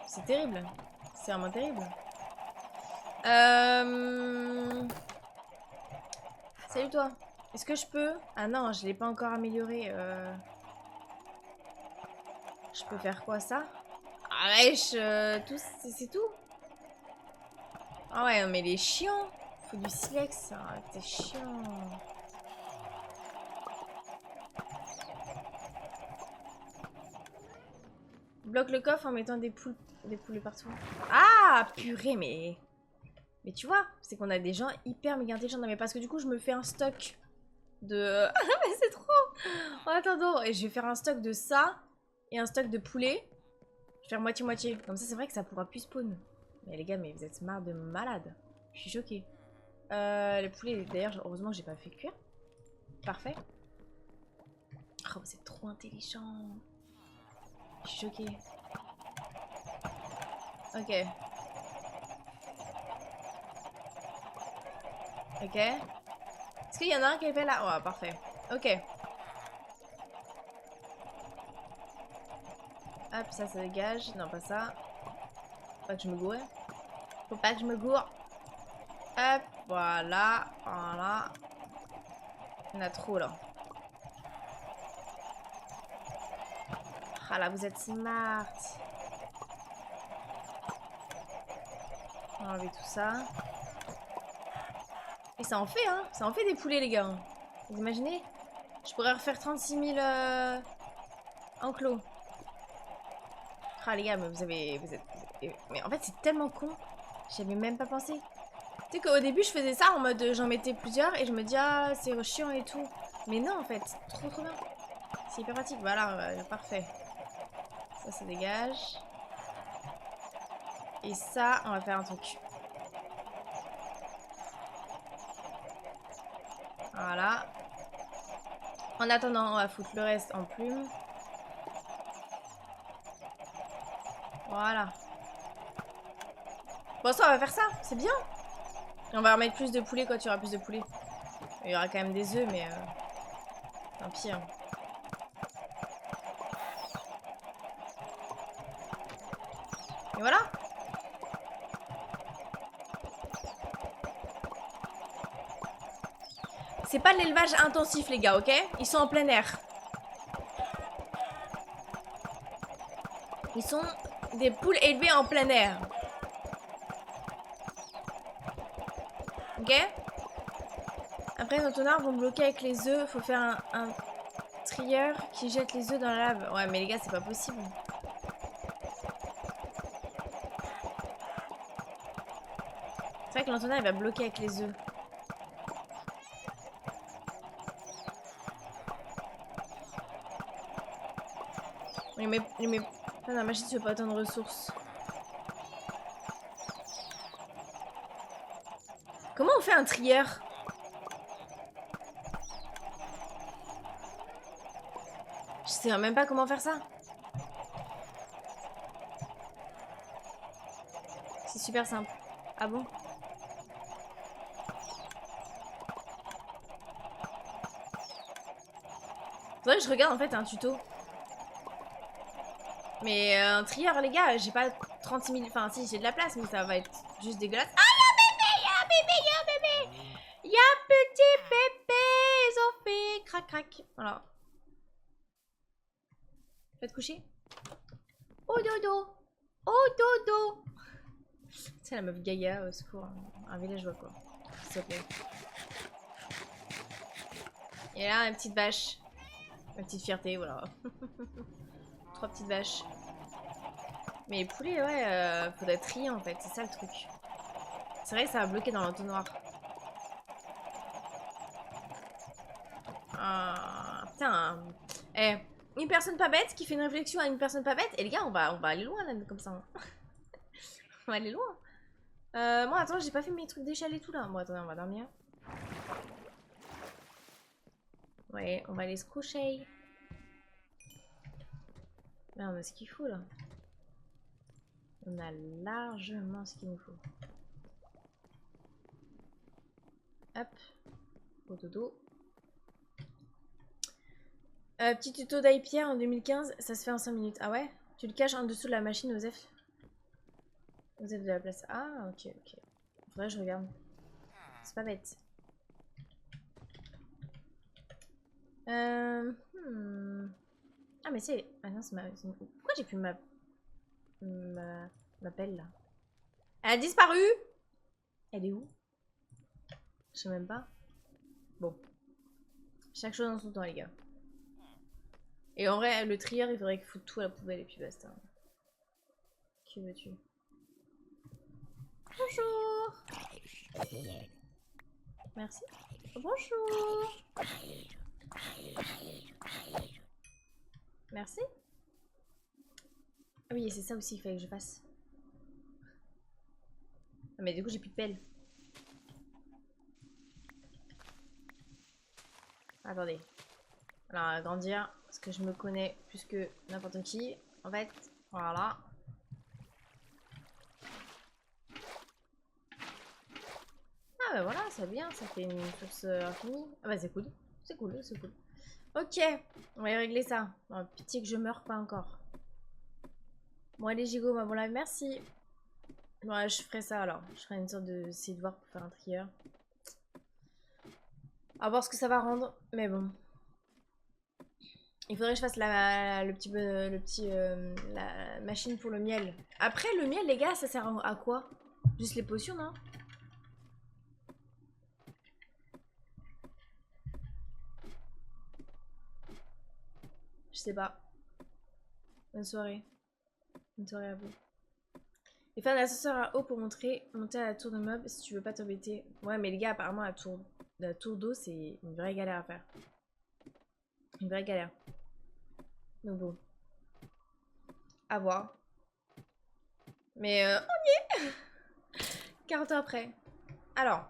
C'est terrible. C'est vraiment terrible. Salut, toi. Est-ce que je peux... Ah non, je l'ai pas encore amélioré. Je peux faire quoi, ça? Ah, wesh, tout... c'est tout? Ah ouais, non, mais il est chiant. Faut du silex, hein. T'es chiant. Bloque le coffre en mettant des poules partout. Ah, purée, mais... Mais tu vois, c'est qu'on a des gens hyper méga intelligents. Non, mais parce que du coup, je me fais un stock de... Ah, mais c'est trop. En attendant, et je vais faire un stock de ça et un stock de poulet. Je vais faire moitié-moitié. Comme ça, c'est vrai que ça pourra plus spawn. Mais les gars, mais vous êtes marre de malade. Je suis choquée. Les poulets, d'ailleurs, heureusement que j'ai pas fait cuire. Parfait. Oh, vous êtes trop intelligent. Je suis choquée. Ok. Ok. Est-ce qu'il y en a un qui est fait là? Oh, parfait. Ok. Hop, ça dégage. Non, pas ça. Faut pas que je me gourre. Faut pas que je me gourre. Hop, voilà. Voilà. Il y en a trop là. Ah là, vous êtes smart. On va enlever tout ça. Et ça en fait, hein. Ça en fait des poulets, les gars. Vous imaginez? Je pourrais refaire 36 000 enclos. Ah, les gars, mais vous êtes... Mais en fait, c'est tellement con. J'avais même pas pensé. Tu sais qu'au début, je faisais ça en mode j'en mettais plusieurs et je me dis, ah, c'est chiant et tout. Mais non, en fait, trop bien. C'est hyper pratique. Voilà, parfait. Ça dégage. Et ça, on va faire un truc. Voilà. En attendant, on va foutre le reste en plume. Voilà. Bon, ça, on va faire ça. C'est bien. Et on va remettre plus de poulet quand il y aura plus de poulet. Il y aura quand même des œufs, mais... tant pis. Hein. Et voilà. C'est pas de l'élevage intensif, les gars, ok? Ils sont en plein air. Ils sont des poules élevées en plein air. Ok? Après, nos tonards vont bloquer avec les œufs. Faut faire un trieur qui jette les œufs dans la lave. Ouais, mais les gars, c'est pas possible. C'est vrai que l'entonnoir il va bloquer avec les œufs. Mais dans la machine tu veux pas autant de ressources. Comment on fait un trieur? Je sais même pas comment faire ça. C'est super simple. Ah bon? Faudrait que je regarde en fait un tuto. Mais un trieur les gars, j'ai pas 36 000... Enfin si j'ai de la place mais ça va être juste dégueulasse. Ah y'a un bébé, y'a un bébé, y'a un bébé. Y'a un petit bébé, ils ont fait crac crac. Voilà. Faites coucher. Oh dodo. Oh dodo. C'est la meuf Gaïa, au secours. Un villageois quoi. S'il te plaît. Et là, une petite vache. Ma petite fierté, voilà. 3 petites vaches. Mais les poulets, ouais, faudrait trier en fait, c'est ça le truc. C'est vrai que ça va bloquer dans l'entonnoir. Ah, putain. Eh, une personne pas bête qui fait une réflexion à une personne pas bête. Et les gars, on va aller loin là, comme ça. On va aller loin. Moi, attends, j'ai pas fait mes trucs d'échelle et tout là. Moi, attendez, on va dormir. Ouais, on va aller se coucher. Là, on a ce qu'il faut là. On a largement ce qu'il nous faut. Hop. Au dodo. Petit tuto d'Aipierre en 2015, ça se fait en 5 minutes. Ah ouais? Tu le caches en dessous de la machine Osef. Osef de la place. Ah, ok, ok. Faudrait que je regarde. C'est pas bête. Ah, mais c'est. Ah non, c'est ma. Pourquoi j'ai plus ma pelle là? Elle a disparu! Elle est où? Je sais même pas. Bon. Chaque chose en son temps, les gars. Et en vrai, le trieur, il faudrait qu'il foute tout à la poubelle et puis basta. Qui veux-tu? Bonjour! Merci. Bonjour! Merci. Ah oui, c'est ça aussi qu'il fallait que je fasse. Ah, mais du coup, j'ai plus de pelle. Attendez. Alors, agrandir, parce que je me connais plus que n'importe qui. En fait, voilà. Ah bah voilà, c'est bien, ça fait une source infinie. Ah bah c'est cool. C'est cool, c'est cool. Ok, on va y régler ça. Oh, pitié que je meure pas encore. Bon allez Gigo, ma bon live, merci. Ouais, je ferai ça alors. Je ferai une sorte de essayer de voir pour faire un trieur. À voir ce que ça va rendre, mais bon. Il faudrait que je fasse la machine pour le miel. Après, le miel, les gars, ça sert à quoi? Juste les potions, non? Je sais pas. Bonne soirée. Bonne soirée à vous. Et faire l'ascenseur à eau pour monter à la tour de mob si tu veux pas t'embêter. Ouais, mais les gars, apparemment, la tour d'eau, c'est une vraie galère à faire. Une vraie galère. Donc bon. À voir. Mais on y est 40 ans après. Alors.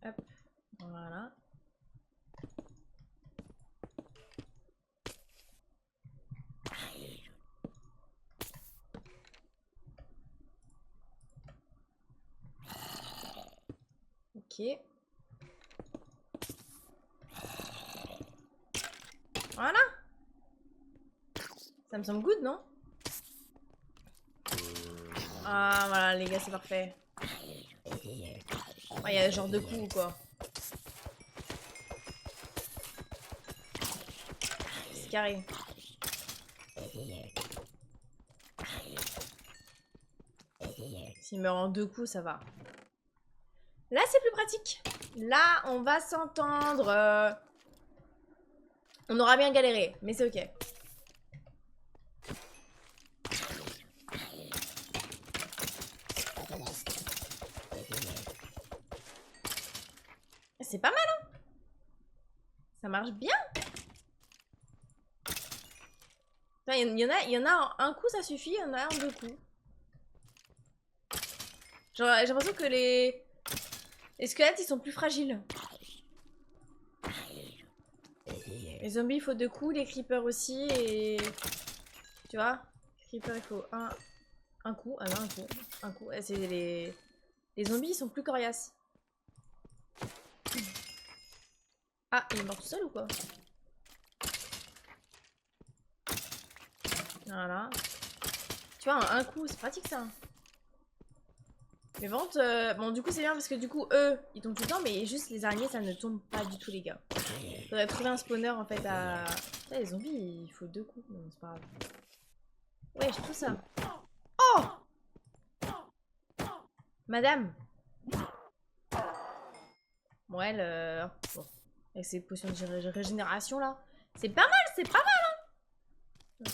Hop. Voilà. Ok. Voilà. Ça me semble good, non? Ah, voilà, les gars, c'est parfait. Il y a genre 2 coups, quoi. C'est carré. S'il meurt en 2 coups, ça va. Là, c'est plus pratique. Là, on va s'entendre. On aura bien galéré, mais c'est ok. C'est pas mal, hein? Ça marche bien. Il y en a un coup, ça suffit. Il y en a un, deux coups. Genre, j'ai l'impression que les squelettes, ils sont plus fragiles. Les zombies, il faut 2 coups. Les creepers aussi. Et... Tu vois? Les creepers, il faut un coup. Ah non, un coup. Un coup. C'est les zombies, ils sont plus coriaces. Ah, il est mort tout seul ou quoi? Voilà. Tu vois, un coup, c'est pratique ça. Les ventes, bon, du coup, c'est bien parce que du coup, eux, ils tombent tout le temps, mais juste les araignées, ça ne tombe pas du tout, les gars. Faudrait trouver un spawner en fait à. Là, les zombies, il faut 2 coups. Non, c'est pas grave. Ouais, j'ai tout ça. Oh! Madame! Bon, elle. Bon. Avec ses potions de régénération là. C'est pas mal, c'est pas mal, hein!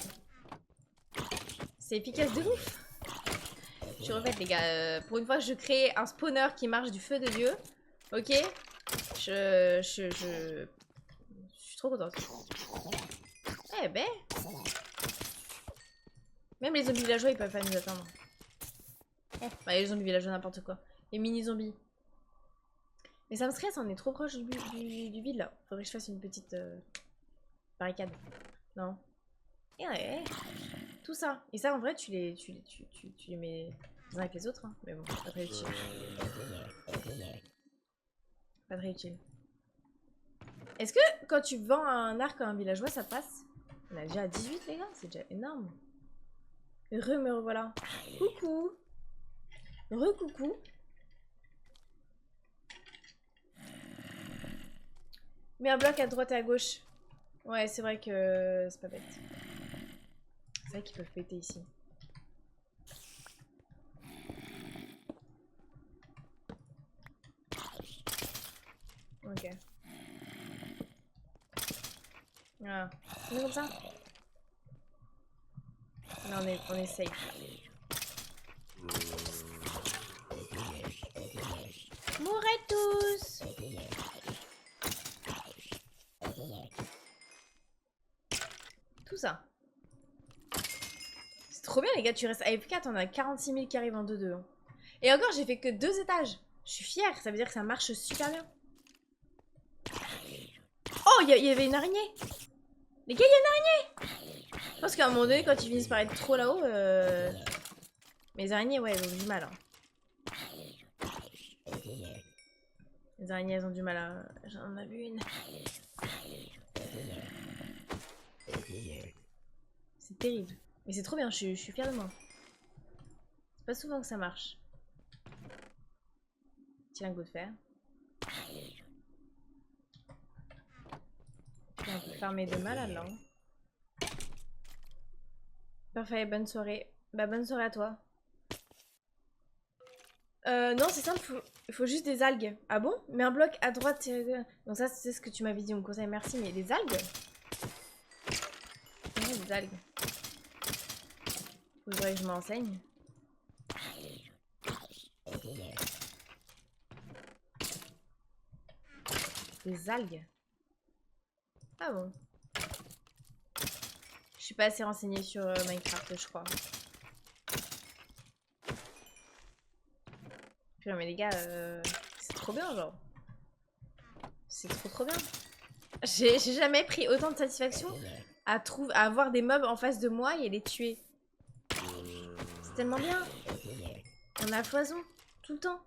C'est efficace de ouf! Je répète, les gars, pour une fois, je crée un spawner qui marche du feu de Dieu. Ok? Je suis trop contente. Eh ben! Même les zombies villageois, ils peuvent pas nous atteindre. Bah, les zombies villageois, n'importe quoi. Les mini-zombies. Mais ça me stresse, on est trop proche du vide là. Faudrait que je fasse une petite barricade. Non. Et ouais. Tout ça. Et ça, en vrai, tu les mets les uns avec les autres. Hein. Mais bon, pas très utile. Pas très utile. Est-ce que quand tu vends un arc à un villageois, ça passe? On a déjà à 18, les gars. C'est déjà énorme. Me revoilà. Coucou. Recoucou. Mets un bloc à droite et à gauche. Ouais, c'est vrai que c'est pas bête. C'est vrai qu'ils peuvent péter ici. Ok. Voilà. On est comme ça. Là, on est safe. Mourrez tous! Tout ça. C'est trop bien, les gars. Tu restes AF4, on a 46 000 qui arrivent en 2-2. Hein. Et encore, j'ai fait que 2 étages. Je suis fière. Ça veut dire que ça marche super bien. Oh, il y avait une araignée. Les gars, il y a une araignée. Je pense qu'à un moment donné, quand ils finissent par être trop là-haut, les araignées, ouais, elles ont du mal. Hein. Les araignées, elles ont du mal à... J'en ai vu une. C'est terrible. Mais c'est trop bien, je suis fière de moi. C'est pas souvent que ça marche. Tiens, un coup de fer. On peut farmer de malade là. Hein. Parfait, bonne soirée. Bah, bonne soirée à toi. Non, c'est simple, il faut juste des algues. Ah bon? Mets un bloc à droite. Donc ça, c'est ce que tu m'avais dit, on me conseille, merci. Mais des algues? Des algues. Faudrait que je m'enseigne. Des algues? Ah bon? Je suis pas assez renseignée sur Minecraft, je crois. Puis mais les gars, c'est trop bien, genre. C'est trop bien. J'ai jamais pris autant de satisfaction à avoir des mobs en face de moi et les tuer. C'est tellement bien. On a foison, tout le temps.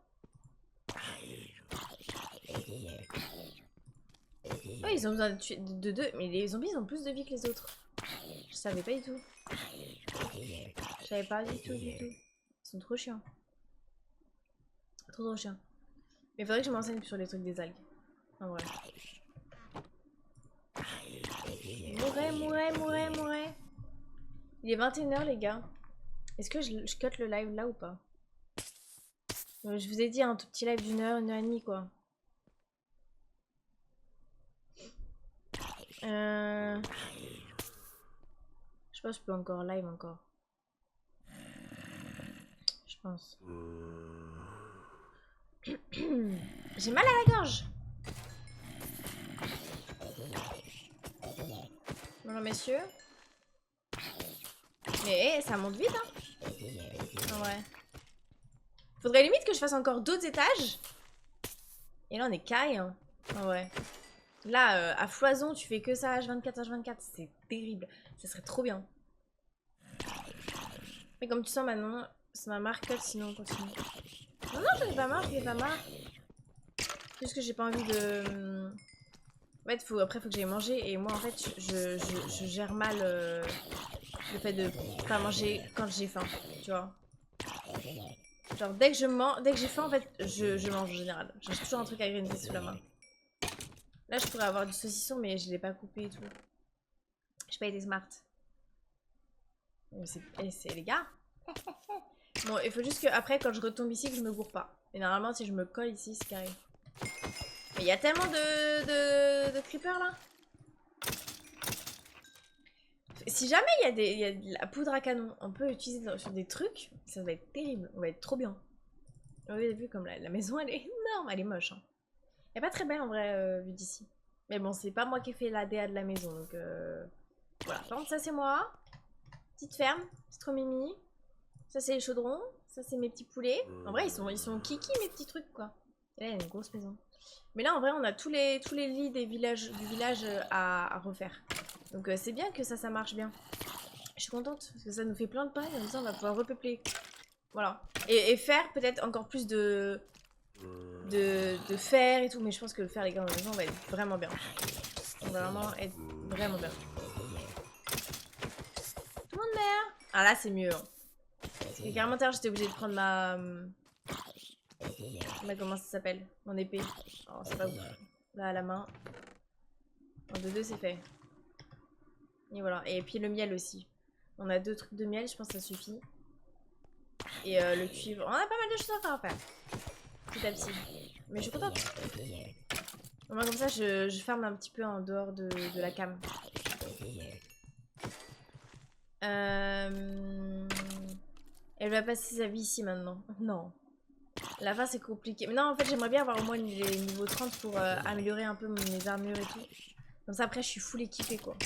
Ouais, ils ont besoin de tuer de deux, mais les zombies ils ont plus de vie que les autres. Je savais pas du tout. Je savais pas du tout. Ils sont trop chiants. Trop chiants. Mais faudrait que je m'enseigne sur les trucs des algues. En vrai. Mourais. Il est 21 h les gars. Est-ce que je cut le live là ou pas? Je vous ai dit, un tout petit live d'1 heure, 1 heure et demie, quoi. Je sais pas si je peux encore live encore. Je pense. J'ai mal à la gorge. Bonjour messieurs. Mais ça monte vite, hein. En vrai. Faudrait limite que je fasse encore d'autres étages. Et là on est caille, hein. En vrai. Là, à foison, tu fais que ça H24, H24. C'est terrible. Ça serait trop bien. Mais comme tu sens maintenant, ça m'a marre cut, sinon on continue. Non, non, je n'ai pas marre, je n'ai pas marre. Juste que j'ai pas envie de... En fait, après, faut que j'aille manger. Et moi, en fait, je gère mal le fait de pas manger quand j'ai faim. Tu vois. Genre, dès que j'ai faim, en fait, je mange en général. J'ai toujours un truc à grignoter sous la main. Là, je pourrais avoir du saucisson, mais je l'ai pas coupé et tout. J'ai pas été smart. C'est les gars. Bon, il faut juste que après, quand je retombe ici, que je me gourre pas. Et normalement, si je me colle ici, c'est carré. Mais il y a tellement de creepers là. Si jamais il y a de la poudre à canon, on peut utiliser sur des trucs, ça va être terrible. On va être trop bien. Vous avez vu comme la maison, elle est énorme, elle est moche. Hein. Elle est pas très belle en vrai, vue d'ici. Mais bon, c'est pas moi qui ai fait la DA de la maison, donc voilà. Par contre, ça c'est moi. Petite ferme, c'est trop mimi. Ça c'est les chaudrons, ça c'est mes petits poulets. En vrai, ils sont kiki mes petits trucs quoi. Et là, il y a une grosse maison. Mais là, en vrai, on a tous les lits du village à refaire. Donc c'est bien que ça marche bien. Je suis contente, parce que ça nous fait plein de pain, et comme ça, on va pouvoir repeupler. Voilà. Et faire peut-être encore plus de fer et tout. Mais je pense que le fer, les gars, dans la maison, va être vraiment bien. On va vraiment être vraiment bien. Tout le monde meurt. Ah là, c'est mieux. Hein. Parce que carrément, j'étais obligée de prendre ma... comment ça s'appelle? Mon épée. Oh, c'est pas ouf. Là, à la main. En 2-2, c'est fait. Et voilà. Et puis le miel aussi. On a 2 trucs de miel, je pense que ça suffit. Et le cuivre. On a pas mal de choses à faire. Petit à petit. Mais je suis contente. Au moins comme ça, je ferme un petit peu en dehors de la cam. Elle va passer sa vie ici maintenant. Non. La fin, c'est compliqué. Mais non, en fait, j'aimerais bien avoir au moins les niveaux 30 pour améliorer un peu mes armures et tout. Comme ça, après, je suis full équipée, quoi.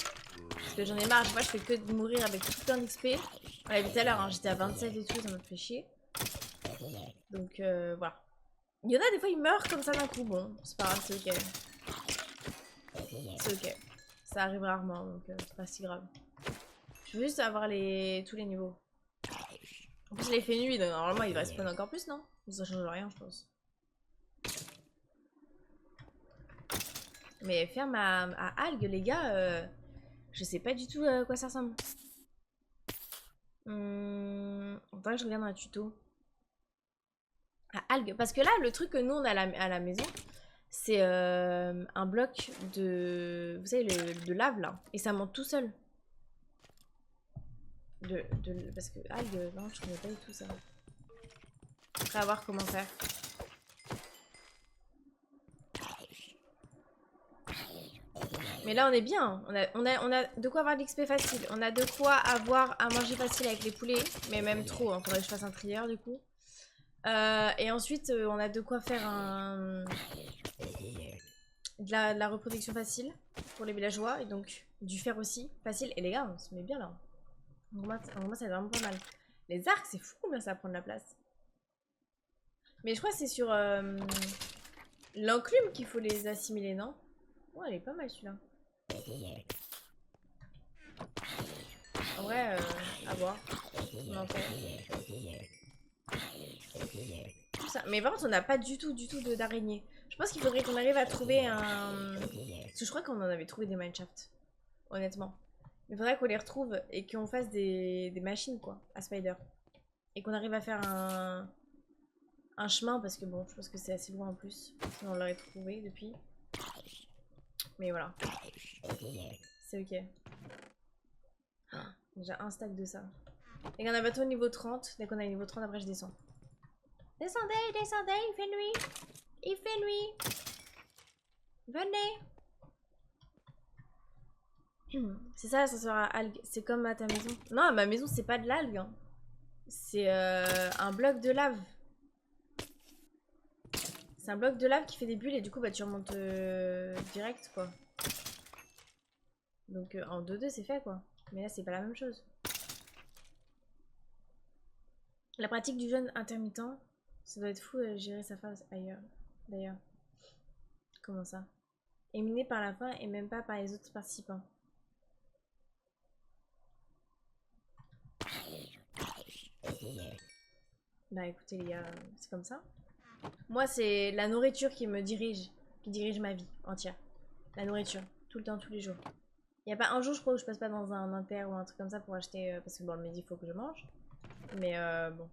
Parce que j'en ai marre, je fais que de mourir avec tout plein d'XP. On l'a vu tout à l'heure, hein, j'étais à 27 et tout, ça m'a fait chier. Donc, voilà. Il y en a des fois, ils meurent comme ça d'un coup. Bon, c'est pas grave, c'est ok. C'est ok. Ça arrive rarement, donc c'est pas si grave. Je veux juste avoir tous les niveaux. En plus, il a fait nuit, donc normalement, il va spawn encore plus, non? Ça change rien, je pense. Mais ferme à algues, les gars, je sais pas du tout à quoi ça ressemble. Faudrait que je regarde dans un tuto. À algues. Parce que là, le truc que nous, on a à la maison, c'est un bloc de... Vous savez, de lave, là. Et ça monte tout seul. Parce que algues, non, je connais pas du tout ça. Après, à voir comment faire. Mais là, on est bien. On a de quoi avoir de l'XP facile. On a de quoi avoir à manger facile avec les poulets. Mais même trop. Hein. Faudrait que je fasse un trieur, du coup. Et ensuite, on a de quoi faire de la reproduction facile pour les villageois. Et donc, du fer aussi facile. Et les gars, on se met bien là. Moi, ça va être vraiment pas mal. Les arcs, c'est fou combien ça prend de la place. Mais je crois que c'est sur l'enclume qu'il faut les assimiler, non? Ouais, elle est pas mal celui-là. En vrai, à voir. On en fait. Tout ça. Mais par contre, on n'a pas du tout d'araignée. Je pense qu'il faudrait qu'on arrive à trouver un... Parce que je crois qu'on en avait trouvé des mineshafts. Honnêtement. Il faudrait qu'on les retrouve et qu'on fasse des machines, quoi, à spider. Et qu'on arrive à faire un chemin, parce que bon, je pense que c'est assez loin en plus. Sinon, on l'aurait trouvé depuis. Mais voilà. C'est ok. Déjà un stack de ça. Et on a bateau niveau 30. Dès qu'on a niveau 30, après je descends. Descendez, descendez, il fait nuit. Il fait nuit. Venez. C'est ça, ça sera algue. C'est comme à ta maison. Non, à ma maison, c'est pas de l'algue. Hein. C'est un bloc de lave. C'est un bloc de lave qui fait des bulles et du coup, bah, tu remontes direct, quoi. Donc en 2-2, c'est fait, quoi. Mais là, c'est pas la même chose. La pratique du jeûne intermittent, ça doit être fou de gérer sa phase ailleurs. D'ailleurs. Comment ça? Éliminé par la faim et même pas par les autres participants. Bah écoutez les gars, c'est comme ça. Moi c'est la nourriture qui me dirige, qui dirige ma vie entière. La nourriture, tout le temps, tous les jours. Il n'y a pas un jour je crois où je passe pas dans un inter ou un truc comme ça pour acheter, parce que bon le midi il faut que je mange. Mais bon.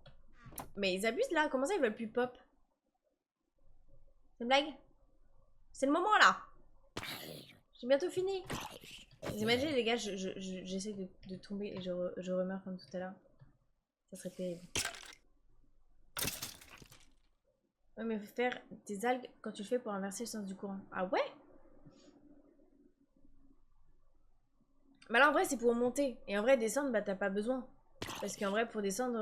Mais ils abusent là, comment ça ils veulent plus pop? C'est une blague? C'est le moment là. J'ai bientôt fini. Vous imaginez les gars, j'essaie de tomber et je remeurs comme tout à l'heure. Ça serait terrible. Ouais, mais faut faire des algues quand tu le fais pour inverser le sens du courant. Ah ouais? Bah là en vrai c'est pour monter. Et en vrai descendre bah t'as pas besoin. Parce qu'en vrai pour descendre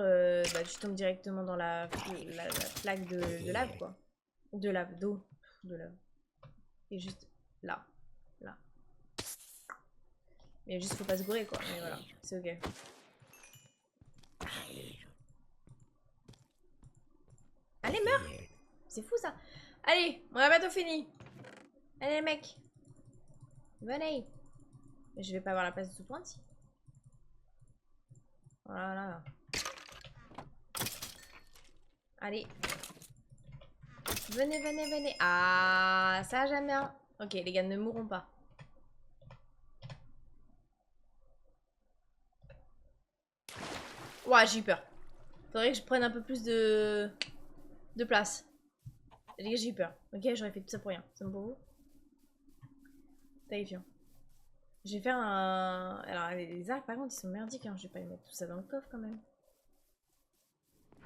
bah tu tombes directement dans la plaque de lave quoi. De lave, d'eau. De lave. Et juste là. Là. Mais juste faut pas se gourer quoi. Mais voilà, c'est ok. Allez meurs! C'est fou ça. Allez, on a bientôt fini. Allez les mecs. Venez. Mais je vais pas avoir la place de tout pointe. Voilà. Allez. Venez, venez, venez. Ah, ça j'aime bien. Ok, les gars ne mourront pas. Ouah, j'ai eu peur. Faudrait que je prenne un peu plus de place. Les gars, j'ai eu peur. Ok, j'aurais fait tout ça pour rien. C'est bon pour vous? Terrifiant. Je vais faire un... Alors, les arcs, par contre, ils sont merdiques. Hein. Je vais pas les mettre tout ça dans le coffre, quand même.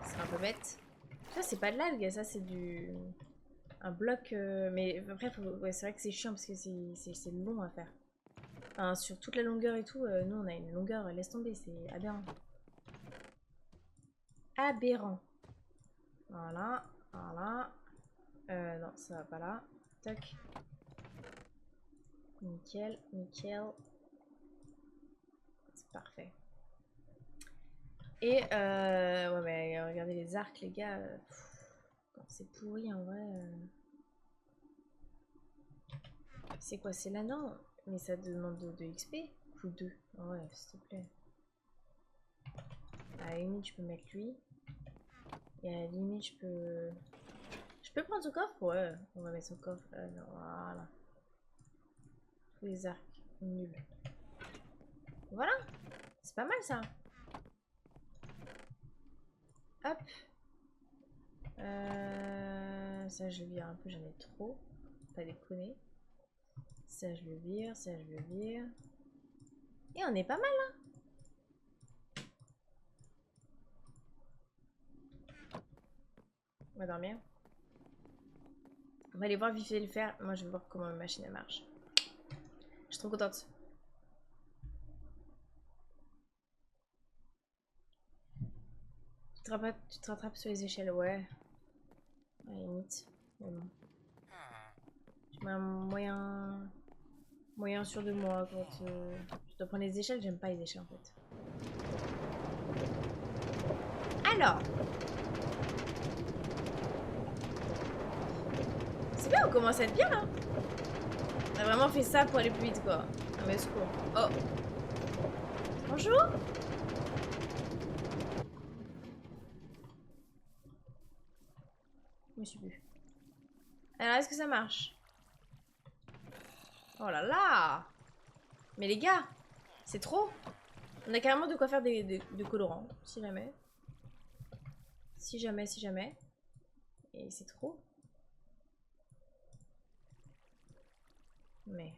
C'est un peu bête. Ça, c'est pas de l'algue. Ça, c'est du... Un bloc... Mais après, ouais, c'est vrai que c'est chiant parce que c'est long à faire. Enfin, sur toute la longueur et tout, nous, on a une longueur... Laisse tomber, c'est aberrant. Aberrant. Voilà. Voilà. Non, ça va pas là. Tac. Nickel, nickel. C'est parfait. Et ouais, mais regardez les arcs, les gars. C'est pourri en vrai. C'est quoi? C'est là, non? Mais ça demande de XP? Ou 2? Ouais, s'il te plaît. À la limite, je peux mettre lui. Et à la limite, je peux. Je peux prendre ce coffre? Ouais, on va mettre son coffre. Voilà. Tous les arcs. Nul. Voilà. C'est pas mal ça. Hop. Ça, je le vire un peu, j'en ai trop. Pas déconner. Ça, je le vire, ça, je le vire. Et on est pas mal là. On va dormir. On va aller voir vite fait le faire. Moi, je vais voir comment ma machine elle marche. Je suis trop contente. Tu te rattrapes sur les échelles, ouais. À la limite. Mais bon. Je mets un moyen sûr de moi quand je dois prendre les échelles. J'aime pas les échelles en fait. Alors. C'est bien, on commence à être bien là. On a vraiment fait ça pour aller plus vite quoi. Ah mais secours. Oh. Bonjour. Je me suis bu. Alors est-ce que ça marche? Oh là là. Mais les gars, c'est trop. On a carrément de quoi faire de colorants, si jamais. Si jamais. Et c'est trop. Mais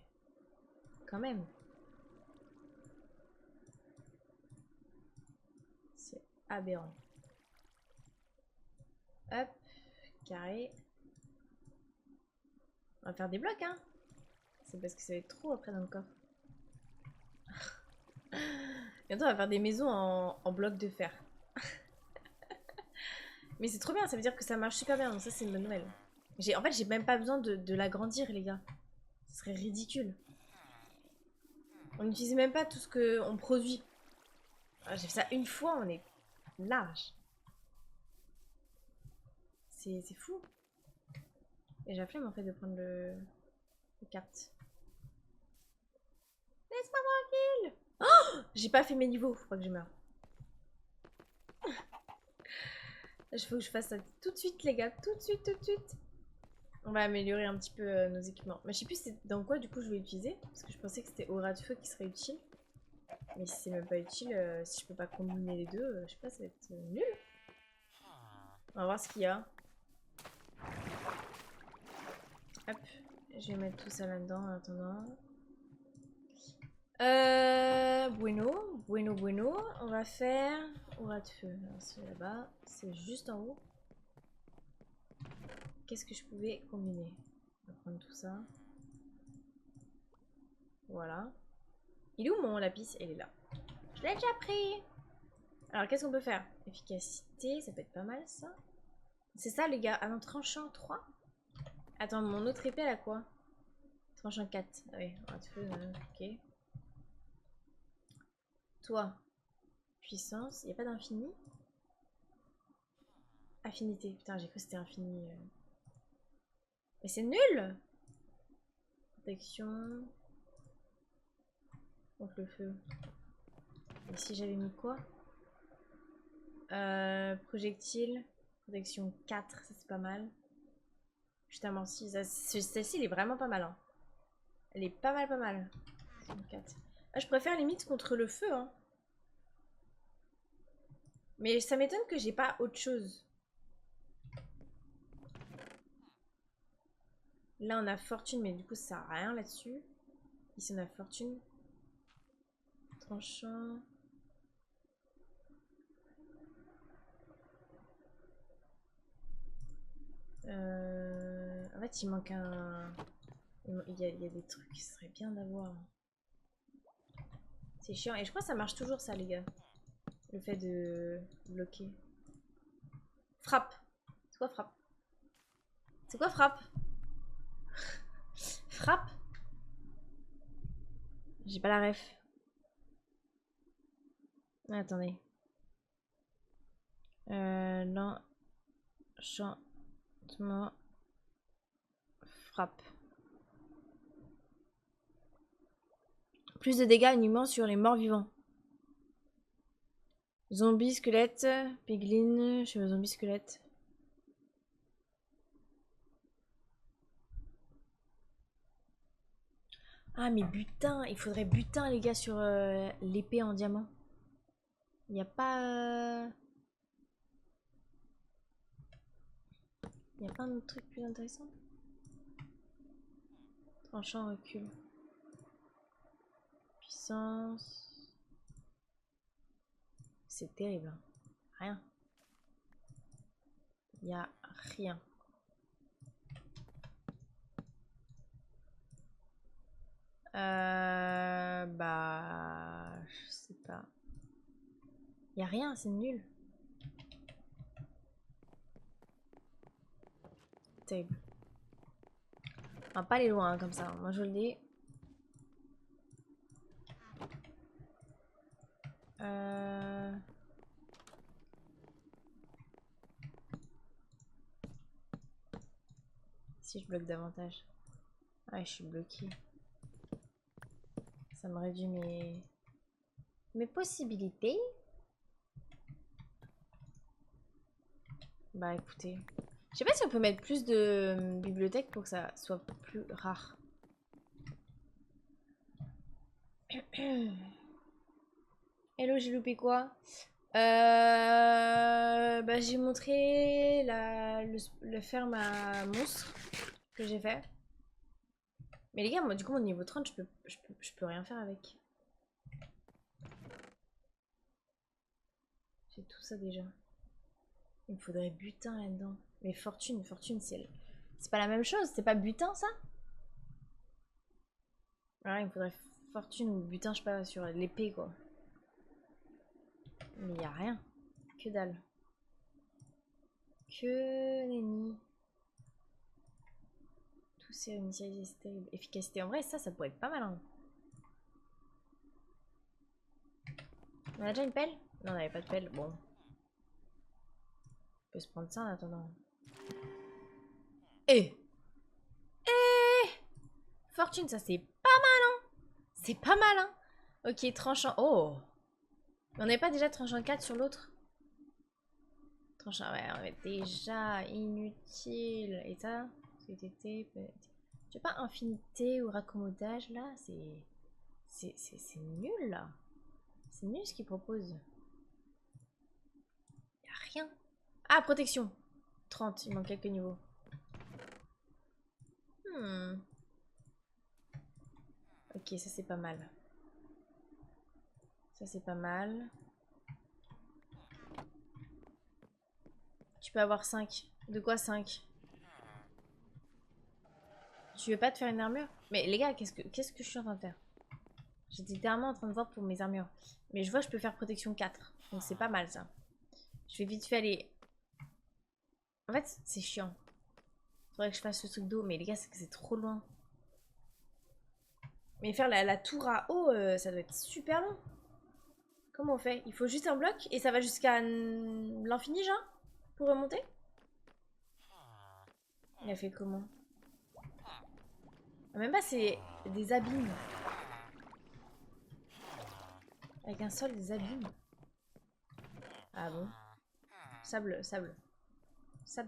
quand même. C'est aberrant. Hop, carré. On va faire des blocs, hein. C'est parce que ça va être trop après dans le coffre. Bientôt, on va faire des maisons en blocs de fer. Mais c'est trop bien, ça veut dire que ça marche super bien. Donc ça, c'est une bonne nouvelle. En fait, j'ai même pas besoin de l'agrandir, les gars. Ce serait ridicule. On n'utilise même pas tout ce qu'on produit. Ah, j'ai fait ça une fois, on est large. C'est fou. Et j'ai la flemme en fait de prendre les cartes. Laisse-moi tranquille. Oh, j'ai pas fait mes niveaux, faut pas que je meure. Il faut que je fasse ça tout de suite, les gars. Tout de suite, tout de suite. On va améliorer un petit peu nos équipements. Mais je sais plus c'est dans quoi du coup je vais l'utiliser. Parce que je pensais que c'était aura de feu qui serait utile. Mais si c'est même pas utile, si je peux pas combiner les deux, je sais pas, ça va être nul. On va voir ce qu'il y a. Hop, je vais mettre tout ça là-dedans en attendant. Bueno. On va faire aura de feu. C'est là-bas, c'est juste en haut. Qu'est-ce que je pouvais combiner? On va prendre tout ça. Voilà. Il est où mon lapis? Il est là. Je l'ai déjà pris. Alors, qu'est-ce qu'on peut faire? Efficacité, ça peut être pas mal, ça. C'est ça, les gars. Ah non, tranchant 3. Attends, mon autre épée, elle a quoi? Tranchant 4. Ah oui, on va te faire, ok. Toi, puissance. Il n'y a pas d'infini? Affinité. Putain, j'ai cru que c'était infini. Mais c'est nul! Protection. Contre le feu. Et si j'avais mis quoi? Projectile. Protection 4, ça c'est pas mal. Putain, si, celle-ci, elle est vraiment pas mal. Hein. Elle est pas mal. 4. Ah, je préfère limite contre le feu. Hein. Mais ça m'étonne que j'ai pas autre chose. Là, on a fortune, mais du coup, ça sert à rien là-dessus. Ici, on a fortune. Tranchant. En fait, il manque un... Il y a des trucs qui seraient bien d'avoir. C'est chiant. Et je crois que ça marche toujours, ça, les gars. Le fait de bloquer. Frappe. C'est quoi frappe? C'est quoi frappe? Frappe? J'ai pas la ref. Ah, attendez. L'enchantement frappe. Plus de dégâts uniquement sur les morts vivants. Zombie, squelette, piglin, je suis zombie, squelette. Ah mais butin, il faudrait butin les gars sur l'épée en diamant. Il n'y a pas... Il n'y a pas un autre truc plus intéressant? Tranchant, recul. Puissance. C'est terrible. Hein. Rien. Il n'y a rien. Bah... Je sais pas. Il n'y a rien, c'est nul. Terrible. On va pas aller loin hein, comme ça. Moi je le dis. Si je bloque davantage. Ah, je suis bloquée. Ça me réduit mes possibilités. Bah écoutez. Je sais pas si on peut mettre plus de bibliothèques pour que ça soit plus rare. Hello, j'ai loupé quoi? Bah, j'ai montré le ferme à monstres que j'ai fait. Mais les gars, moi du coup mon niveau 30, je peux rien faire avec. J'ai tout ça déjà. Il me faudrait butin là-dedans. Mais fortune, c'est pas la même chose, c'est pas butin ça? Ah, il me faudrait fortune ou butin, je sais pas, sur l'épée quoi. Mais y a rien. Que dalle. Que nenni. Tout c'est initialisé, c'est terrible. Efficacité, en vrai, ça pourrait être pas mal. Hein. On a déjà une pelle? Non, on avait pas de pelle. Bon. On peut se prendre ça en attendant. Eh! Eh! Fortune, ça c'est pas mal, hein! C'est pas mal, hein! Ok, tranchant. Oh! On n'avait pas déjà tranchant 4 sur l'autre? Tranchant, ouais, on est déjà inutile. Et ça, c'était. Tu as pas infinité ou raccommodage là? C'est nul là. C'est nul ce qu'il propose. Y a rien. Ah, protection. 30, il manque quelques niveaux. Ok, ça c'est pas mal. Ça c'est pas mal. Tu peux avoir 5. De quoi 5? Tu veux pas te faire une armure? Mais les gars, qu'est-ce que je suis en train de faire? J'étais littéralement en train de voir pour mes armures. Mais je vois que je peux faire protection 4. Donc c'est pas mal ça. Je vais vite fait aller... En fait, c'est chiant. Faudrait que je fasse ce truc d'eau. Mais les gars, c'est trop loin. Mais faire la tour à eau, ça doit être super long. Comment on fait? Il faut juste un bloc et ça va jusqu'à l'infini, genre? Pour remonter? Il a fait comment? Ah, même pas, c'est des abîmes. Avec un sol, des abîmes. Ah bon? Sable. Sable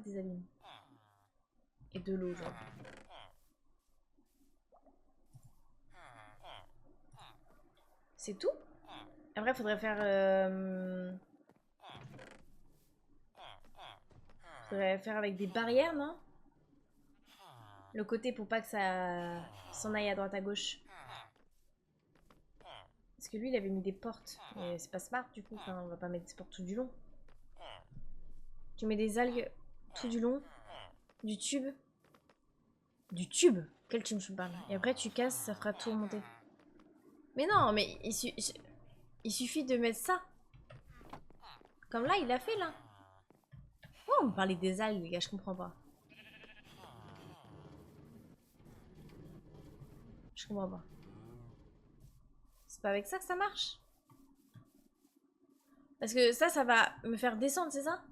des abîmes. Et de l'eau, genre. C'est tout? Après, faudrait faire... Faudrait faire avec des barrières, non? Le côté pour pas que ça s'en aille à droite à gauche. Parce que lui, il avait mis des portes. Mais c'est pas smart, du coup. Enfin, on va pas mettre des portes tout du long. Tu mets des algues tout du long. Du tube. Du tube? Quel tube je parle? Et après, tu casses, ça fera tout remonter. Mais non, mais il suffit de mettre ça. Comme là, il a fait, là. Oh, on me parlait des algues, les gars, je comprends pas. Je comprends pas. C'est pas avec ça que ça marche? Parce que ça va me faire descendre, c'est ça?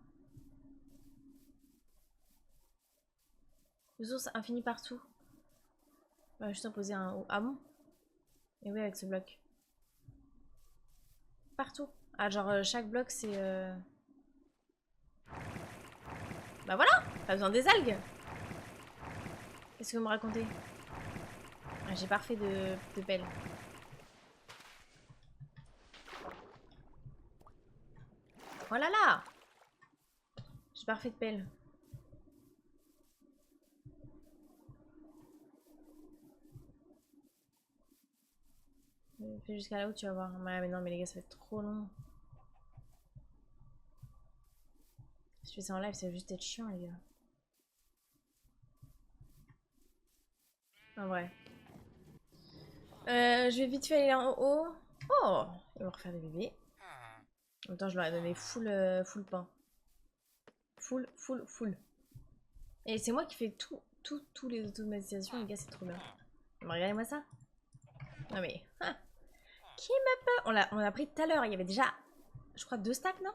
Ressources infinies partout. On va juste en poser un haut. Ah bon? Et oui, avec ce bloc. Partout. Ah, genre, chaque bloc, c'est... Bah voilà! Pas besoin des algues! Qu'est-ce que vous me racontez? Ah, j'ai pas refait de pelle. Oh là là! J'ai pas refait de pelle. Fais jusqu'à là où tu vas voir. Ouais, mais non, mais les gars, ça va être trop long. Si je fais ça en live, ça va juste être chiant, les gars. En vrai. Je vais vite fait aller en haut. Oh! Ils vont refaire des bébés. En même temps, je leur ai donné full pain. Full. Et c'est moi qui fais tous les automatisations, les gars, c'est trop bien. Mais regardez-moi ça. Non mais... Hein. Qui me peut... On l'a pris tout à l'heure, il y avait déjà, je crois, 2 stacks, non?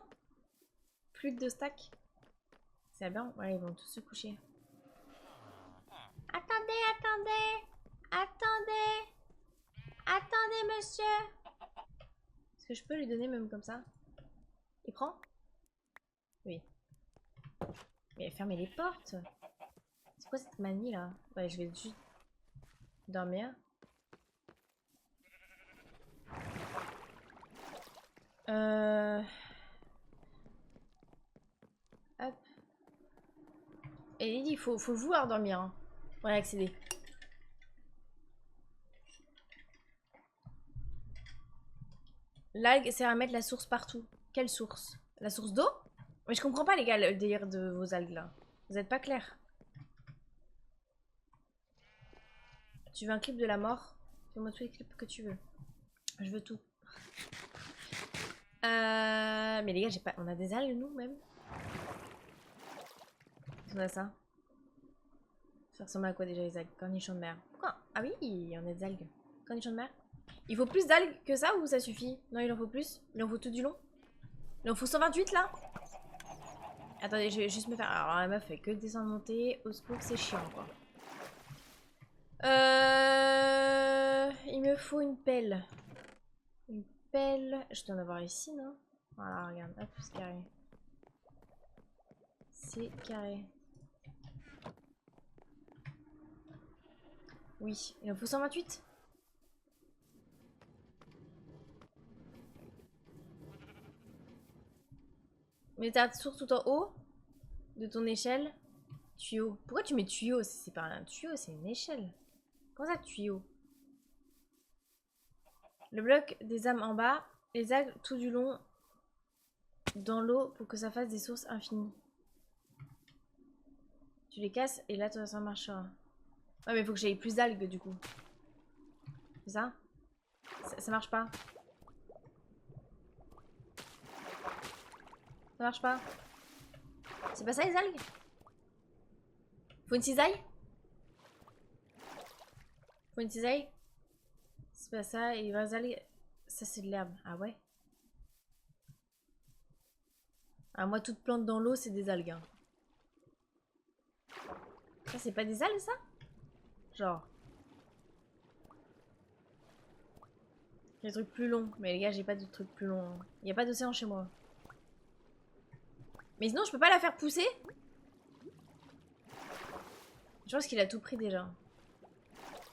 Plus de 2 stacks. C'est bien. Ouais, ils vont tous se coucher. Attendez. Attendez, monsieur. Est-ce que je peux lui donner même comme ça? Il prend? Oui. Mais fermez les portes. C'est quoi cette manie là? Ouais, je vais juste dormir. Hop. Et il dit, faut vouloir dormir hein, pour y accéder. L'algue sert à mettre la source partout. Quelle source? La source d'eau? Mais je comprends pas les gars le délire de vos algues là. Vous êtes pas clairs. Tu veux un clip de la mort? Fais-moi tous les clips que tu veux. Je veux tout. Mais les gars, j'ai pas. On a des algues nous même. On a ça. Ça ressemble à quoi déjà les algues? Cornichons de mer. Pourquoi? Ah oui, on a des algues. Cornichons de mer. Il faut plus d'algues que ça ou ça suffit? Non, il en faut plus. Il en faut tout du long. Il en faut 128 là. Attendez, je vais juste me faire. Alors la meuf fait que descendre monter. Au secours, c'est chiant quoi. Il me faut une pelle. Une pelle. Je dois en avoir ici, non? Voilà, regarde. Hop, c'est carré. C'est carré. Oui, il en faut 128. Mais ta source tout en haut de ton échelle. Tuyau. Pourquoi tu mets tuyau? C'est pas un tuyau, c'est une échelle. Comment ça, tuyau? Le bloc des âmes en bas, les algues tout du long dans l'eau pour que ça fasse des sources infinies. Tu les casses et là ça marchera. Ouais mais il faut que j'aille plus d'algues du coup. C'est ça? Ça marche pas. Ça marche pas. C'est pas ça les algues? Faut une cisaille? Faut une cisaille? C'est pas ça, et les vraies algues. Ça c'est de l'herbe. Ah ouais? Ah moi toute plante dans l'eau c'est des algues. Hein. Ça c'est pas des algues ça? Genre. Des trucs plus longs. Mais les gars j'ai pas de trucs plus longs. Hein. Y a pas d'océan chez moi. Mais sinon je peux pas la faire pousser? Je pense qu'il a tout pris déjà.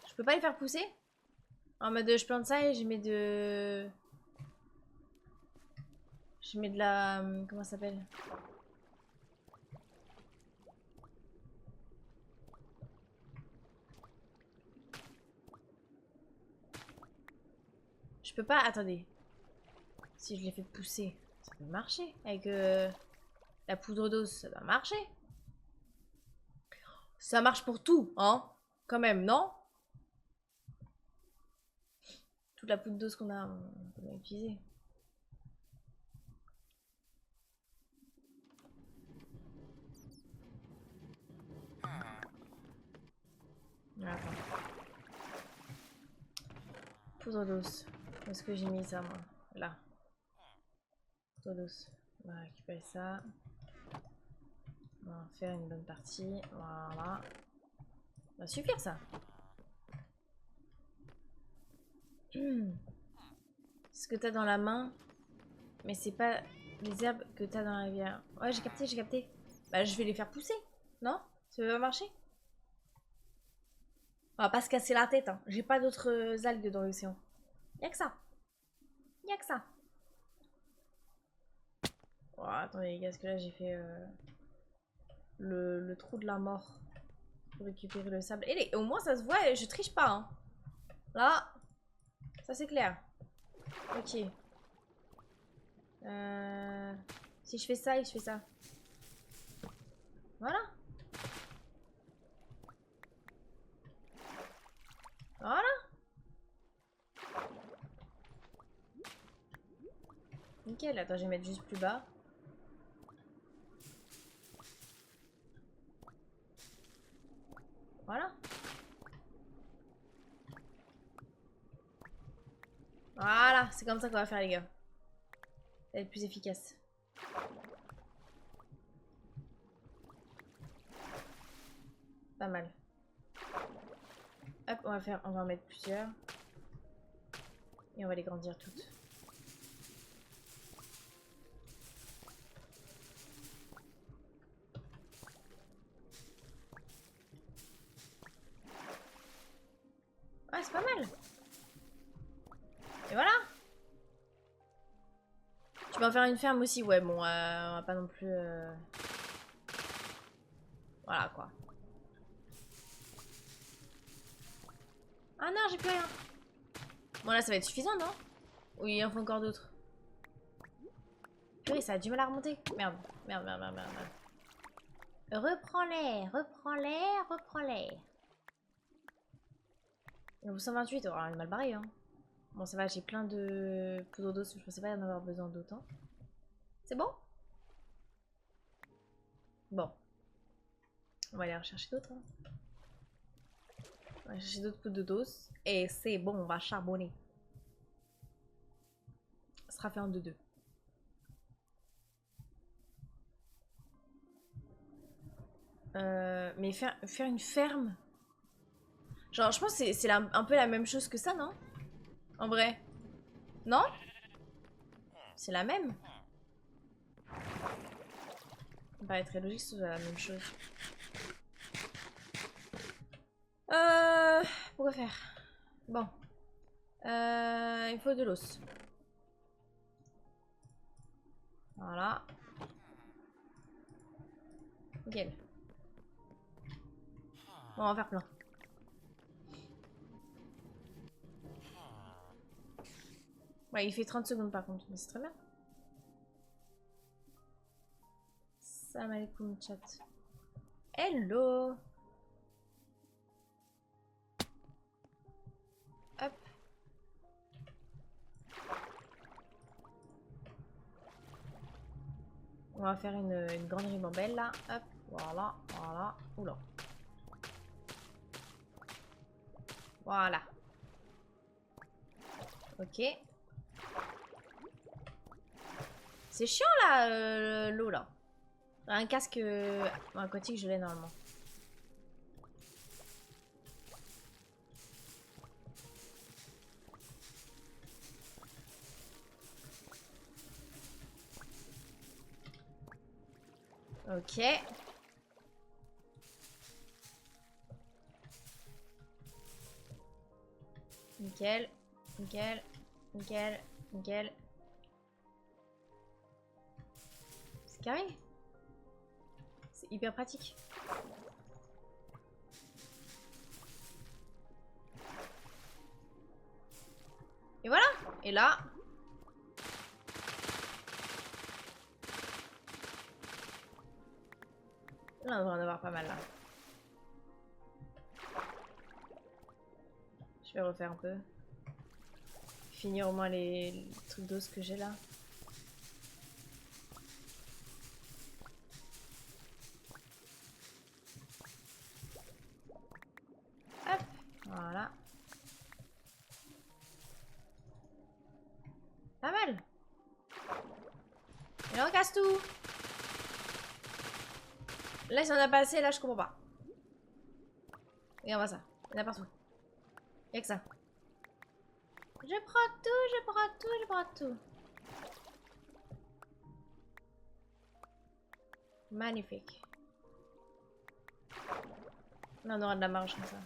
Je peux pas les faire pousser? En mode je plante ça et je mets de... Je mets de la... Comment ça s'appelle? Je peux pas... Attendez. Si je les fais pousser, ça peut marcher. Avec la poudre d'eau, ça va marcher. Ça marche pour tout, hein? Quand même, non? Toute la poudre d'eau qu'on a, on peut l'utiliser. Attends. Poudre d'os. Où est-ce que j'ai mis ça, moi? Là. Poudre d'os. On va récupérer ça. On va en faire une bonne partie. Voilà. Ça va suffire, ça. Ce que t'as dans la main, mais c'est pas les herbes que t'as dans la rivière. Ouais, j'ai capté, j'ai capté. Bah, je vais les faire pousser. Non? Ça va marcher? On va pas se casser la tête, hein. J'ai pas d'autres algues dans l'océan. Y'a que ça. Y'a que ça. Oh, attendez les gars, parce que là j'ai fait le trou de la mort pour récupérer le sable. Et au moins ça se voit, je triche pas. Hein. Là, ça c'est clair. Ok. Si je fais ça et je fais ça. Voilà. Voilà. Nickel, attends, je vais mettre juste plus bas. Voilà. Voilà, c'est comme ça qu'on va faire les gars. Ça va être plus efficace. Pas mal. Hop, on va en mettre plusieurs. Et on va les grandir toutes. Ouais, c'est pas mal. Et voilà. Tu peux en faire une ferme aussi. Ouais, bon, on va pas non plus... Voilà, quoi. Ah non, j'ai plus rien. Bon, là, ça va être suffisant, non? Ou il en faut encore d'autres? Purée, ça a du mal à remonter. Merde, merde, merde, merde, merde. Reprends-les, reprends-les, reprends-les. Niveau 128, oh, on est mal barré, hein. Bon, ça va, j'ai plein de poudre d'eau, je pensais pas en avoir besoin d'autant. C'est bon? Bon. On va aller en chercher d'autres. Hein. On va chercher d'autres poudres d'eau. Et c'est bon, on va charbonner. Ça sera fait en 2-2. Mais faire une ferme. Genre, je pense que c'est un peu la même chose que ça, non? En vrai. Non? C'est la même. Ça me paraît très logique que ce soit la même chose. Pourquoi faire? Bon. Il faut de l'os. Voilà. Nickel. Bon, on va faire plein. Ouais, il fait 30 secondes par contre, mais c'est très bien. Salam alaikum chat. Hello. Hop. On va faire une grande ribambelle là. Hop. Voilà. Voilà. Oula. Voilà. Ok. C'est chiant là, l'eau là. Un casque aquatique, je l'ai normalement. Ok. Nickel. Nickel. Nickel. Nickel. C'est carré. C'est hyper pratique. Et voilà. Et là. Là, on va en avoir pas mal là. Je vais refaire un peu. Finir au moins les trucs d'os que j'ai là. Hop. Voilà. Pas mal. Et là, on casse tout. Là, si on a pas assez, là, je comprends pas. Regarde-moi ça. Il y en a partout. Y'a que ça. Je prends tout, je prends tout, je prends tout. Magnifique. Là, on aura de la marge comme ça.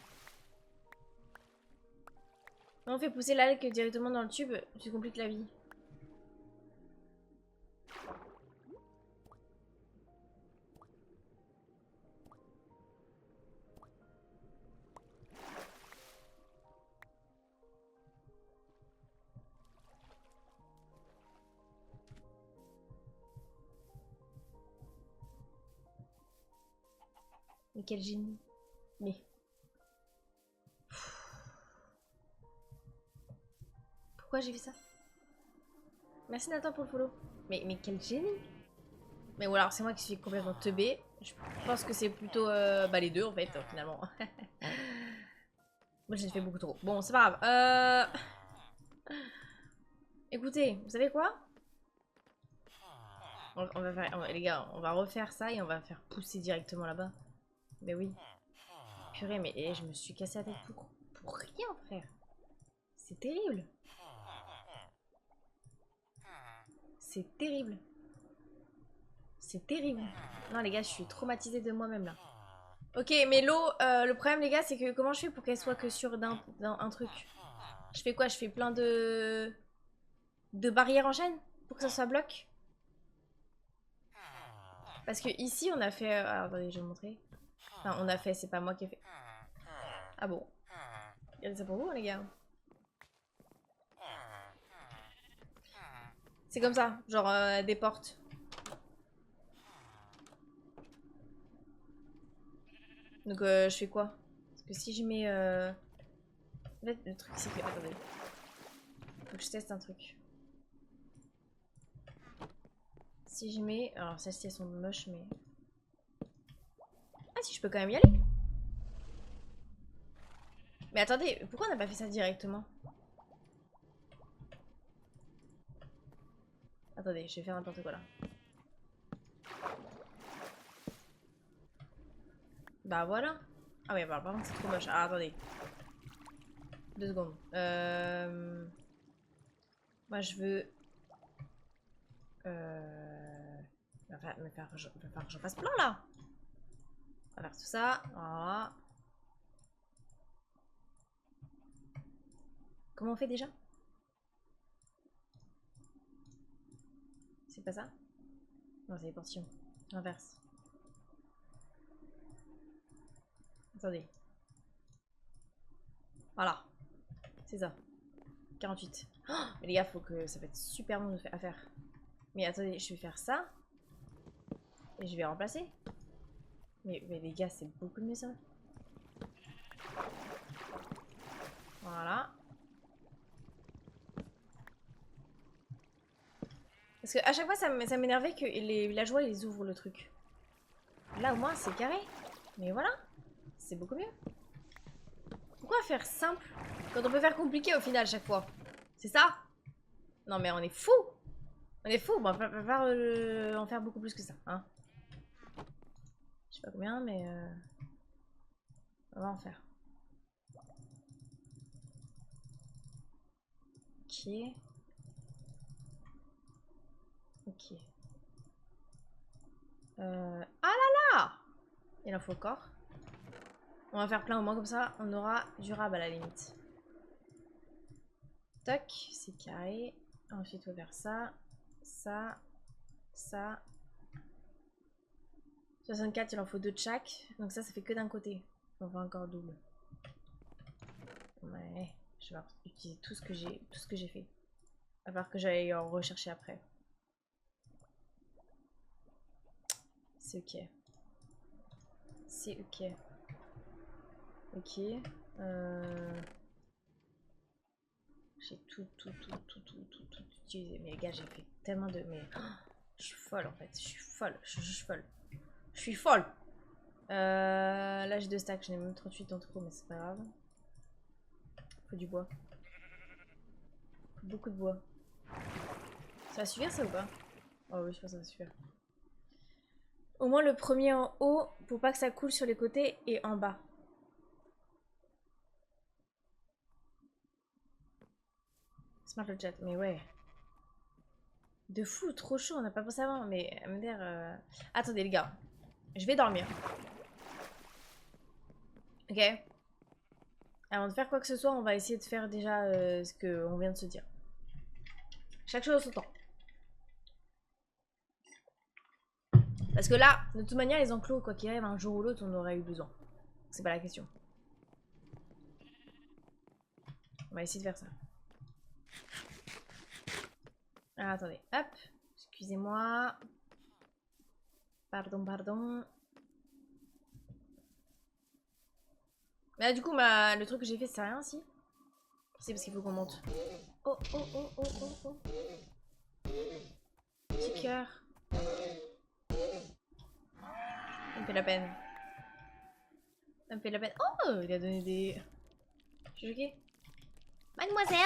On fait pousser l'algue directement dans le tube, tu compliques la vie. Mais quel génie. Mais. Pourquoi j'ai fait ça? Merci Nathan pour le follow. Mais quel génie. Mais ou alors c'est moi qui suis complètement teubée. Je pense que c'est plutôt les deux en fait finalement. Moi j'ai fait beaucoup trop. Bon c'est pas grave. Écoutez, vous savez quoi? On va faire, les gars, on va refaire ça et on va faire pousser directement là-bas. Mais oui. Purée, mais je me suis cassé la tête pour rien, frère. C'est terrible. C'est terrible. C'est terrible. Non, les gars, je suis traumatisée de moi-même, là. Ok, mais l'eau, le problème, les gars, c'est que comment je fais pour qu'elle soit que sur un truc? Je fais quoi? Je fais plein de barrières en chaîne pour que ça soit bloc? Parce que ici, on a fait... alors, attendez, je vais vous montrer. Enfin, on a fait, c'est pas moi qui ai fait. Ah bon? Regardez ça pour vous, les gars. C'est comme ça, genre des portes. Donc je fais quoi? Parce que si je mets... En fait, le truc c'est que... Attendez. Faut que je teste un truc. Si je mets... Alors celles-ci elles sont moches mais... Ah si je peux quand même y aller. Mais attendez, pourquoi on n'a pas fait ça directement? Attendez, je vais faire n'importe quoi là. Bah voilà. Ah ouais, bah par contre c'est trop moche. Ah attendez. 2 secondes. Moi je veux... Il va falloir que je fasse plein là. On va faire tout ça. Voilà. Comment on fait déjà? C'est pas ça? Non, c'est les portions. Inverse. Attendez. Voilà. C'est ça. 48. Oh, mais les gars, faut que ça va être super long à faire. Mais attendez, je vais faire ça. Et je vais remplacer. Mais les gars, c'est beaucoup mieux ça. Voilà. Parce que à chaque fois, ça m'énervait que les villageois, ils ouvrent le truc. Là, au moins, c'est carré. Mais voilà. C'est beaucoup mieux. Pourquoi faire simple quand on peut faire compliqué au final chaque fois? C'est ça? Non mais on est fou. On est fou. Bon, on va pas en faire beaucoup plus que ça. Hein. Je sais pas combien, mais on va en faire. Ok. Ok. Ah là là! Il en faut encore. On va faire plein au moins comme ça, on aura durable à la limite. Toc, c'est carré. Ensuite, on va faire ça, ça, ça. 64, il en faut 2 de chaque. Donc ça fait que d'un côté. On va encore double. Ouais, je vais utiliser tout ce que j'ai fait. À part que j'aille en rechercher après. C'est ok. C'est ok. Ok. J'ai tout utilisé. Mais les gars, j'ai fait tellement de... Mais oh, je suis folle en fait. Je suis folle. Je suis folle. Je suis folle. Là, j'ai 2 stacks. J'en ai même 38 en trop, mais c'est pas grave. Faut du bois. Faut beaucoup de bois. Ça va suffire ça ou pas? Oh oui, je pense que ça va suffire. Au moins le premier en haut pour pas que ça coule sur les côtés et en bas. Smart le chat, mais ouais. De fou, trop chaud, on n'a pas pensé avant. Mais à me dire. Attendez les gars, je vais dormir. Ok. Avant de faire quoi que ce soit, on va essayer de faire déjà ce qu'on vient de se dire. Chaque chose en son temps. Parce que là, de toute manière, les enclos, quoi qu'il arrive, un jour ou l'autre, on aurait eu besoin. C'est pas la question. On va essayer de faire ça. Ah, attendez, hop. Excusez-moi. Pardon, pardon. Mais là, du coup, le truc que j'ai fait, c'est rien, si? C'est parce qu'il faut qu'on monte. Oh, oh, oh, oh, oh, oh. Petit cœur. Ça me fait la peine. Ça me fait la peine. Oh, il a donné des... Je suis choquée. Mademoiselle?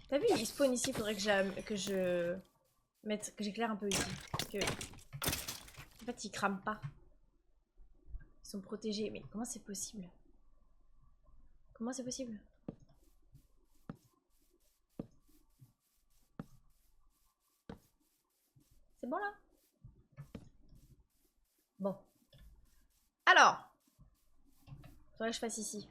T'as vu, il spawn ici, il faudrait que je mette, que j'éclaire un peu ici. Que... En fait, ils crament pas. Ils sont protégés. Mais comment c'est possible? Comment c'est possible? C'est bon là? Bon. Alors. Faudrait que je fasse ici.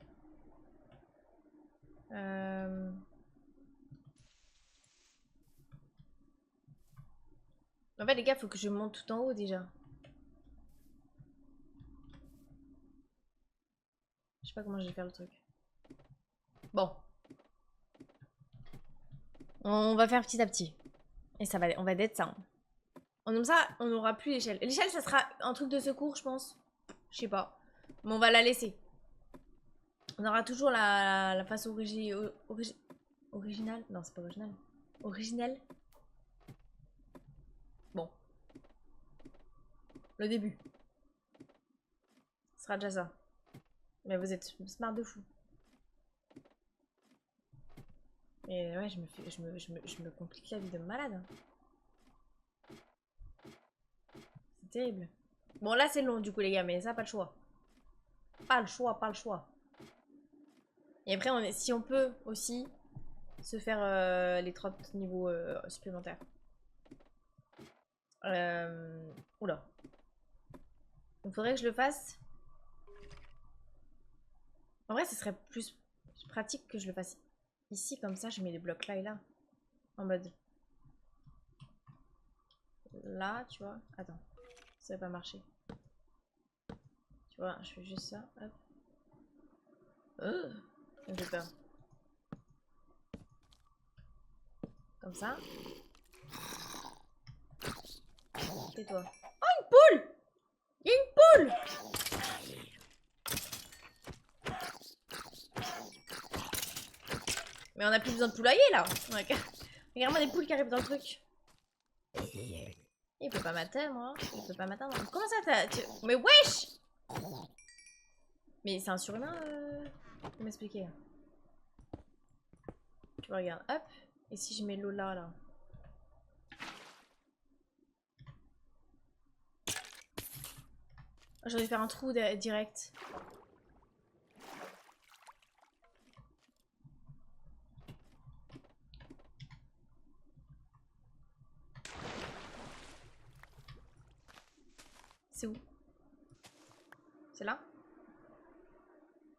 En fait, les gars, faut que je monte tout en haut déjà. Je sais pas comment je vais faire le truc. Bon. On va faire petit à petit. Et ça va, on va d'être ça. Hein. Comme ça, on n'aura plus l'échelle. L'échelle, ça sera un truc de secours, je pense. Je sais pas. Mais on va la laisser. On aura toujours la face originale. Non, c'est pas original. Originelle. Bon. Le début. Ce sera déjà ça. Mais vous êtes smart de fou. Et ouais, je me complique la vie de malade. C'est terrible. Bon, là, c'est long, du coup, les gars, mais ça, pas le choix. Pas le choix, pas le choix. Et après, si on peut aussi se faire les 30 niveaux supplémentaires. Oula. Il faudrait que je le fasse. En vrai, ce serait plus pratique que je le fasse ici, comme ça, je mets les blocs là et là. En mode... Là, tu vois. Attends. Ça va pas marcher. Tu vois, je fais juste ça. Hop. J'ai peur. Comme ça. Tais-toi. Oh, une poule! Il y a une poule! Mais on a plus besoin de poulailler là. Regarde-moi des poules qui arrivent dans le truc. Il peut pas m'atteindre, hein. Il peut pas m'atteindre. Comment ça t'as... Mais wesh! Mais c'est un surhumain, Comment m'expliquer? Tu vois, regarde, hop. Et si je mets l'eau là, là? J'aurais dû faire un trou direct. C'est où? C'est là?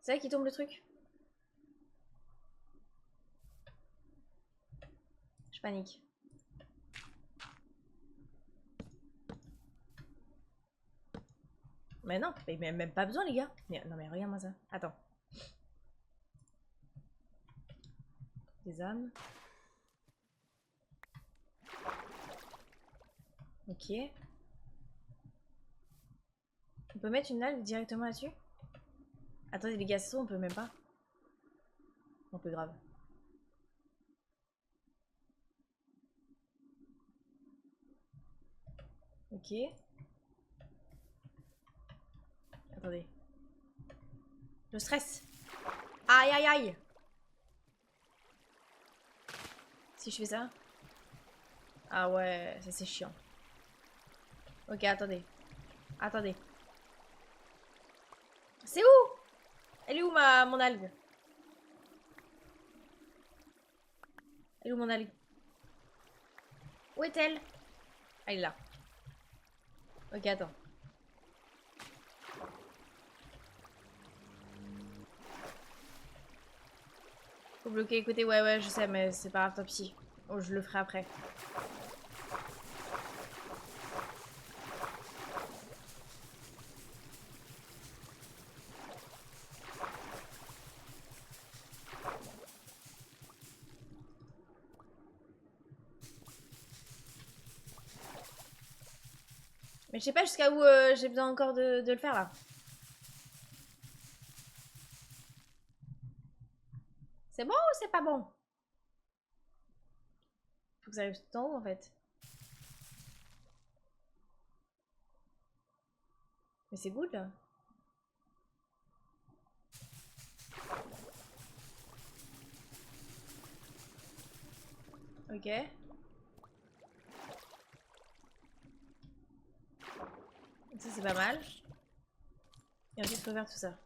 C'est là qui tombe le truc? Je panique. Mais non, mais même pas besoin les gars. Non mais regarde-moi ça. Attends. Des âmes. Ok. On peut mettre une algue directement là-dessus? Attendez les gars, ça on peut même pas. On peut grave. Ok. Attendez. Le stress. Aïe aïe aïe. Si je fais ça. Ah ouais, ça c'est chiant. Ok, attendez. Attendez. C'est où? Elle est où mon algue? Elle est où mon algue? Où est-elle? Elle est là. Ok, attends. Faut bloquer, écoutez, ouais, je sais, mais c'est pas grave, tant pis. Oh, je le ferai après. Mais je sais pas jusqu'à où j'ai besoin encore de le faire là. C'est bon ou c'est pas bon? Faut que ça arrive tout en haut en fait. Mais c'est good là. Ok. Ça c'est pas mal. Et ensuite faut faire tout ça.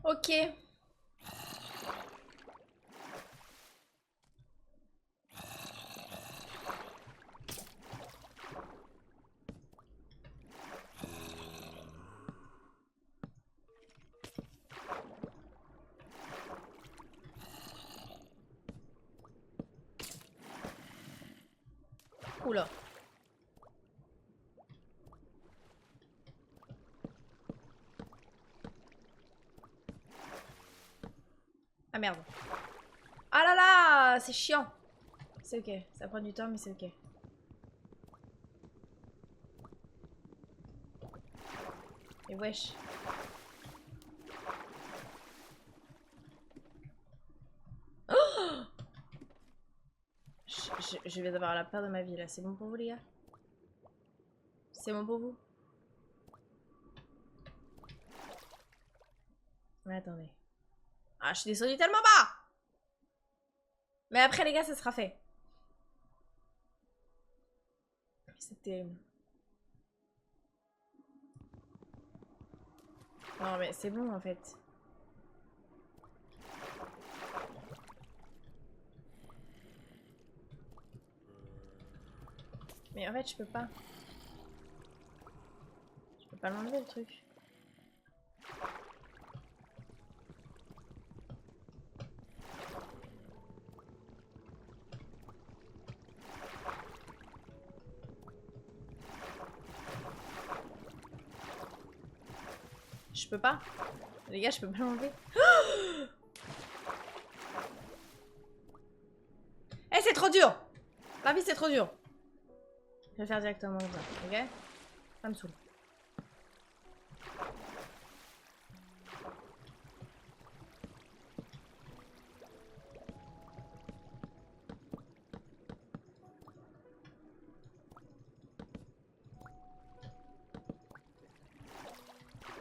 Ok. Oula. Ah merde. Ah là là, c'est chiant. C'est ok. Ça prend du temps, mais c'est ok. Et wesh. Oh, je vais avoir la peur de ma vie là. C'est bon pour vous, les gars? C'est bon pour vous? Mais attendez. Ah, je suis descendue tellement bas! Mais après, les gars, ça sera fait. C'est terrible. Non, mais c'est bon en fait. Mais en fait, je peux pas. Je peux pas l'enlever le truc. Je peux pas. Les gars, je peux pas l'enlever. Eh, c'est trop dur! La vie, c'est trop dur. Je vais le faire directement là, ok? Ça me saoule.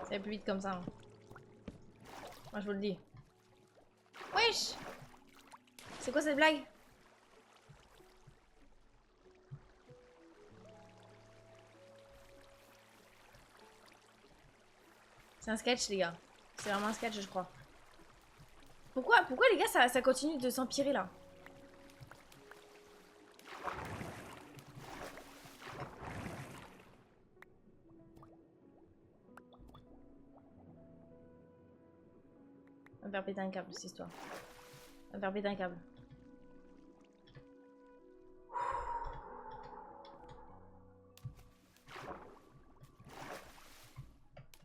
Ça va plus vite comme ça. Hein. Moi, je vous le dis. Wesh! C'est quoi cette blague? C'est un sketch, les gars. C'est vraiment un sketch, je crois. Pourquoi les gars, ça continue de s'empirer, là? On va faire péter un câble, cette histoire. On va faire péter un câble.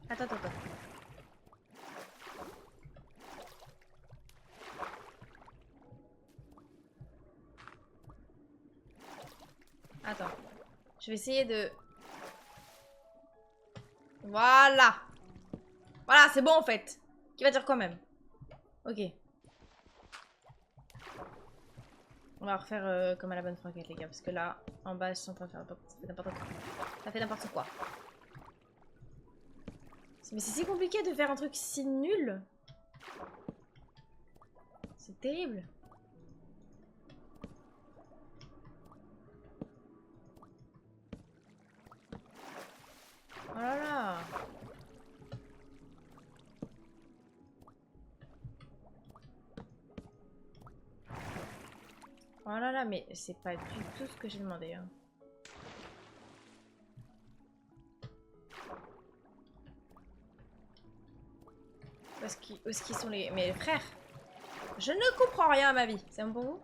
Attends. Attends. Je vais essayer de... Voilà. Voilà, c'est bon en fait. Qui va dire quoi même? Ok. On va refaire comme à la bonne franquette, les gars. Parce que là, en bas, je suis en train de faire n'importe quoi. Ça fait n'importe quoi. Mais c'est si compliqué de faire un truc si nul. C'est terrible. Oh là là. Oh là là, mais c'est pas du tout ce que j'ai demandé. Hein. Où est-ce qu'ils sont les... Mais frères, je ne comprends rien à ma vie. C'est bon pour vous?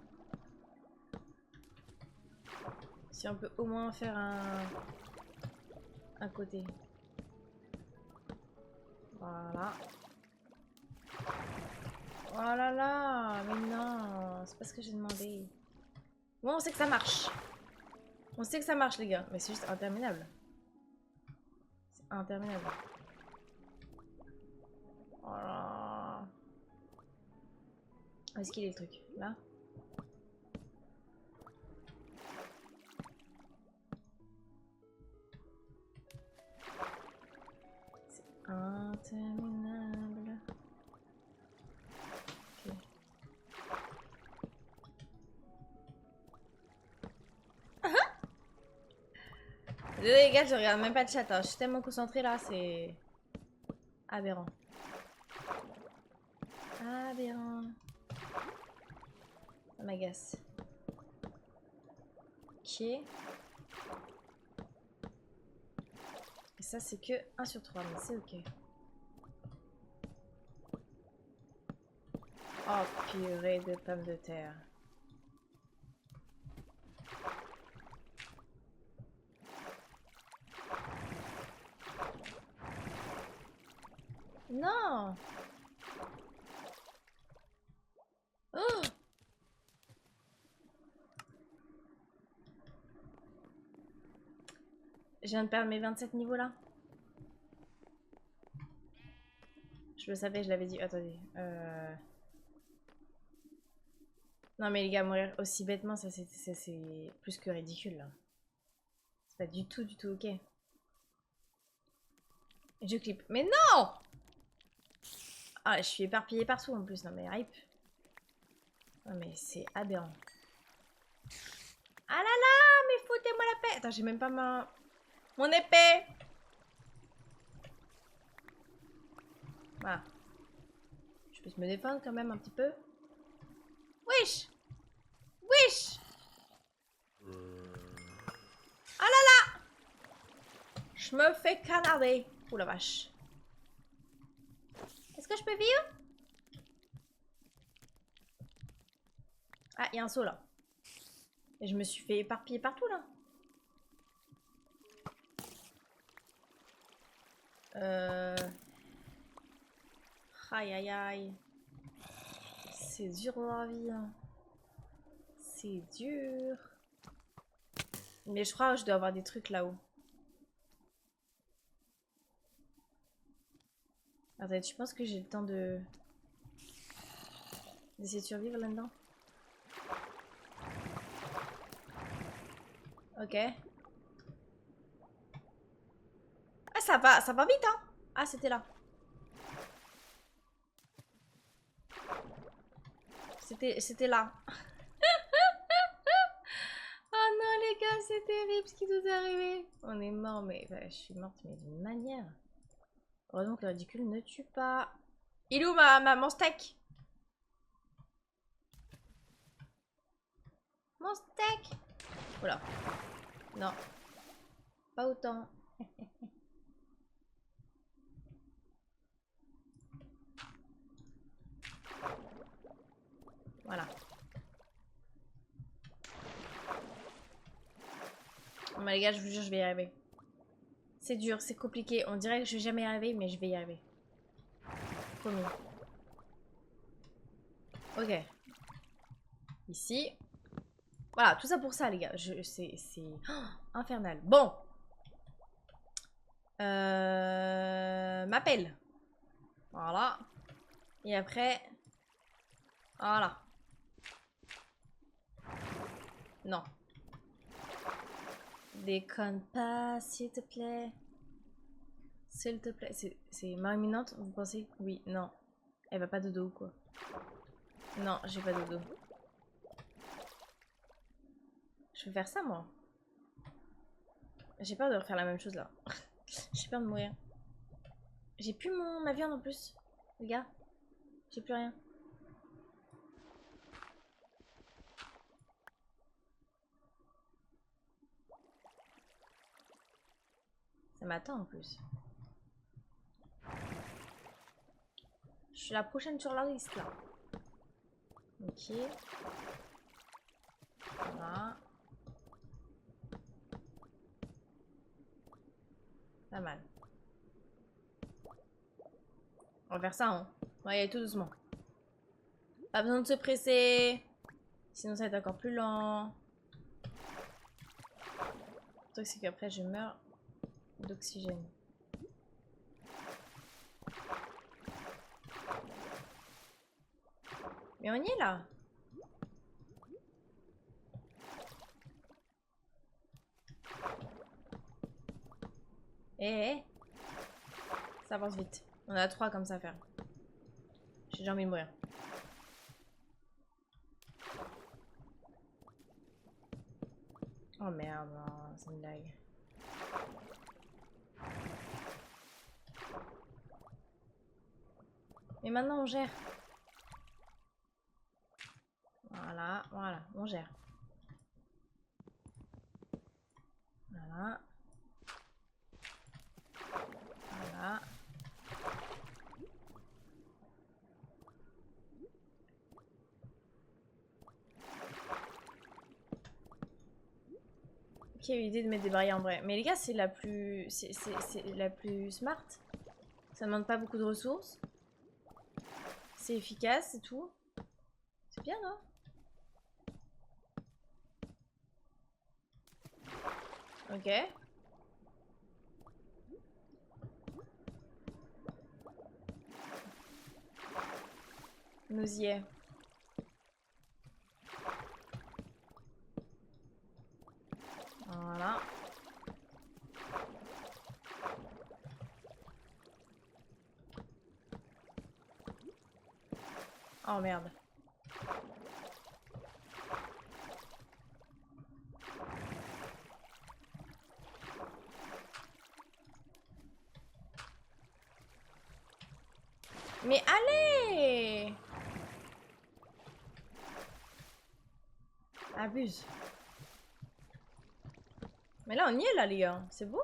Si on peut au moins faire un côté. Voilà. Oh là là, mais non, c'est pas ce que j'ai demandé. Bon, on sait que ça marche. On sait que ça marche, les gars. Mais c'est juste interminable. C'est interminable. Oh là. Où est-ce qu'il est le truc? Là? C'est interminable. Ok. Désolé les gars, je regarde même pas le chat. Hein. Je suis tellement concentrée là, c'est aberrant. Aberrant. Ça m'agace. Ok. Et ça, c'est que 1 sur 3, mais c'est ok. Oh purée de pommes de terre. Non! Oh! Je viens de perdre mes 27 niveaux là. Je le savais, je l'avais dit. Attendez. Non mais les gars, mourir aussi bêtement, ça c'est plus que ridicule là. C'est pas du tout ok. Je clip. Mais non! Ah, je suis éparpillée partout en plus. Non mais rip. Non mais c'est aberrant. Ah là là, mais foutez-moi la paix. Attends, j'ai même pas mon épée. Voilà. Je peux me défendre quand même un petit peu. Wesh! Wesh! Ah là là! Je me fais canarder. Ouh la vache. Est-ce que je peux vivre? Ah, il y a un saut là. Et je me suis fait éparpiller partout là. Aïe aïe aïe. C'est dur dans la vie. Hein. C'est dur. Mais je crois que je dois avoir des trucs là-haut. Attends, tu penses que j'ai le temps d'essayer de survivre là-dedans? Ok. Ah, ça va vite, hein? Ah, c'était là. C'était là. Oh non, les gars, c'est terrible ce qui nous est arrivé. On est mort, mais bah, je suis morte, mais d'une manière. Heureusement que le ridicule ne tue pas. Il est où mon steak? Mon steak? Voilà. Non. Pas autant. Voilà. Oh, mais les gars, je vous jure, je vais y arriver. C'est dur, c'est compliqué. On dirait que je vais jamais y arriver, mais je vais y arriver. Promis. Ok. Ici. Voilà, tout ça pour ça, les gars. C'est infernal. Bon. M'appelle. Voilà. Et après... Voilà. Non. Déconne pas, s'il te plaît. S'il te plaît. C'est mort imminente, vous pensez? Oui, non. Elle va pas dodo, quoi. Non, j'ai pas dodo. Je vais faire ça, moi. J'ai peur de refaire la même chose, là. J'ai peur de mourir. J'ai plus ma viande, en plus. Les gars. J'ai plus rien. Ça m'attend, en plus. Je suis la prochaine sur la liste, là. Ok. Voilà. Pas mal. On va faire ça, hein. On va y aller tout doucement. Pas besoin de se presser. Sinon, ça va être encore plus lent. Le truc, c'est qu'après, je meurs d'oxygène. Mais on y est, là. Eh, ça avance vite. On a 3 comme ça à faire. J'ai déjà envie de mourir. Oh merde, c'est une blague. Mais maintenant on gère. Voilà, voilà, on gère. Voilà. Voilà. Ok, l'idée de mettre des barrières en vrai. Mais les gars, c'est la plus... C'est la plus smart. Ça demande pas beaucoup de ressources. C'est efficace, c'est tout. C'est bien, non? Ok. nous y est. Voilà. Oh merde. Mais allez! Abuse. Mais là on y est là les gars, c'est beau.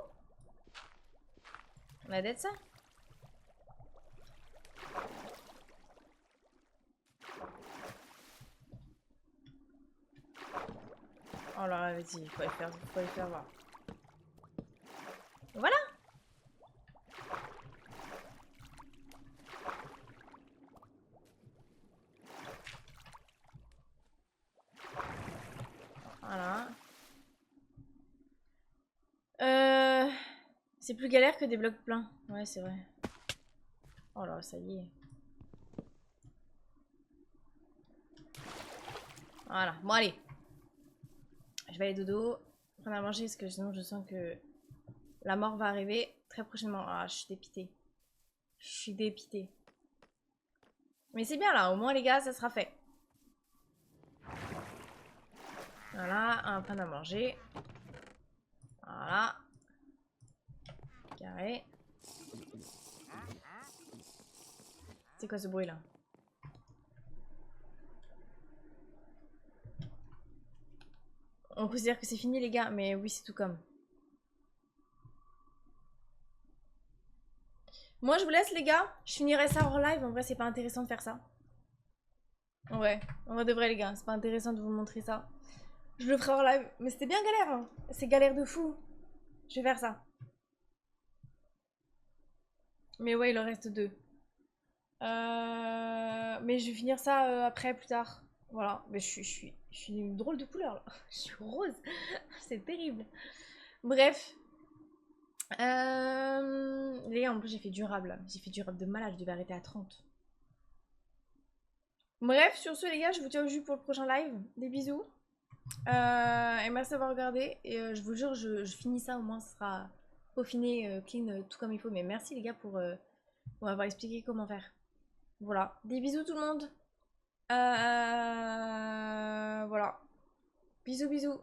On a d'être ça. Oh là, vas-y, faut les faire voir. Voilà. Voilà. C'est plus galère que des blocs pleins. Ouais, c'est vrai. Oh là, ça y est. Voilà, bon allez. Je vais aller dodo, prendre à manger parce que sinon je sens que la mort va arriver très prochainement. Ah, je suis dépitée. Je suis dépitée. Mais c'est bien là, au moins les gars, ça sera fait. Voilà, un pain à manger. Voilà. Carré. C'est quoi ce bruit là? On considère que c'est fini les gars, mais oui c'est tout comme. Moi je vous laisse les gars, je finirai ça hors live, en vrai c'est pas intéressant de faire ça. Ouais, en vrai de vrai les gars, c'est pas intéressant de vous montrer ça. Je le ferai hors live, mais c'était bien galère hein. C'est galère de fou. Je vais faire ça. Mais ouais il en reste 2. Mais je vais finir ça après, plus tard. Voilà, mais je suis une drôle de couleur là. Je suis rose, c'est terrible. Bref. Les gars, en plus j'ai fait durable. J'ai fait durable de malade, je devais arrêter à 30. Bref, sur ce les gars, je vous tiens au jus pour le prochain live. Des bisous. Et merci d'avoir regardé. Et je vous jure, je finis ça, au moins ce sera peaufiné, clean, tout comme il faut. Mais merci les gars pour m'avoir expliqué comment faire. Voilà, des bisous tout le monde. Voilà. Bisous bisous.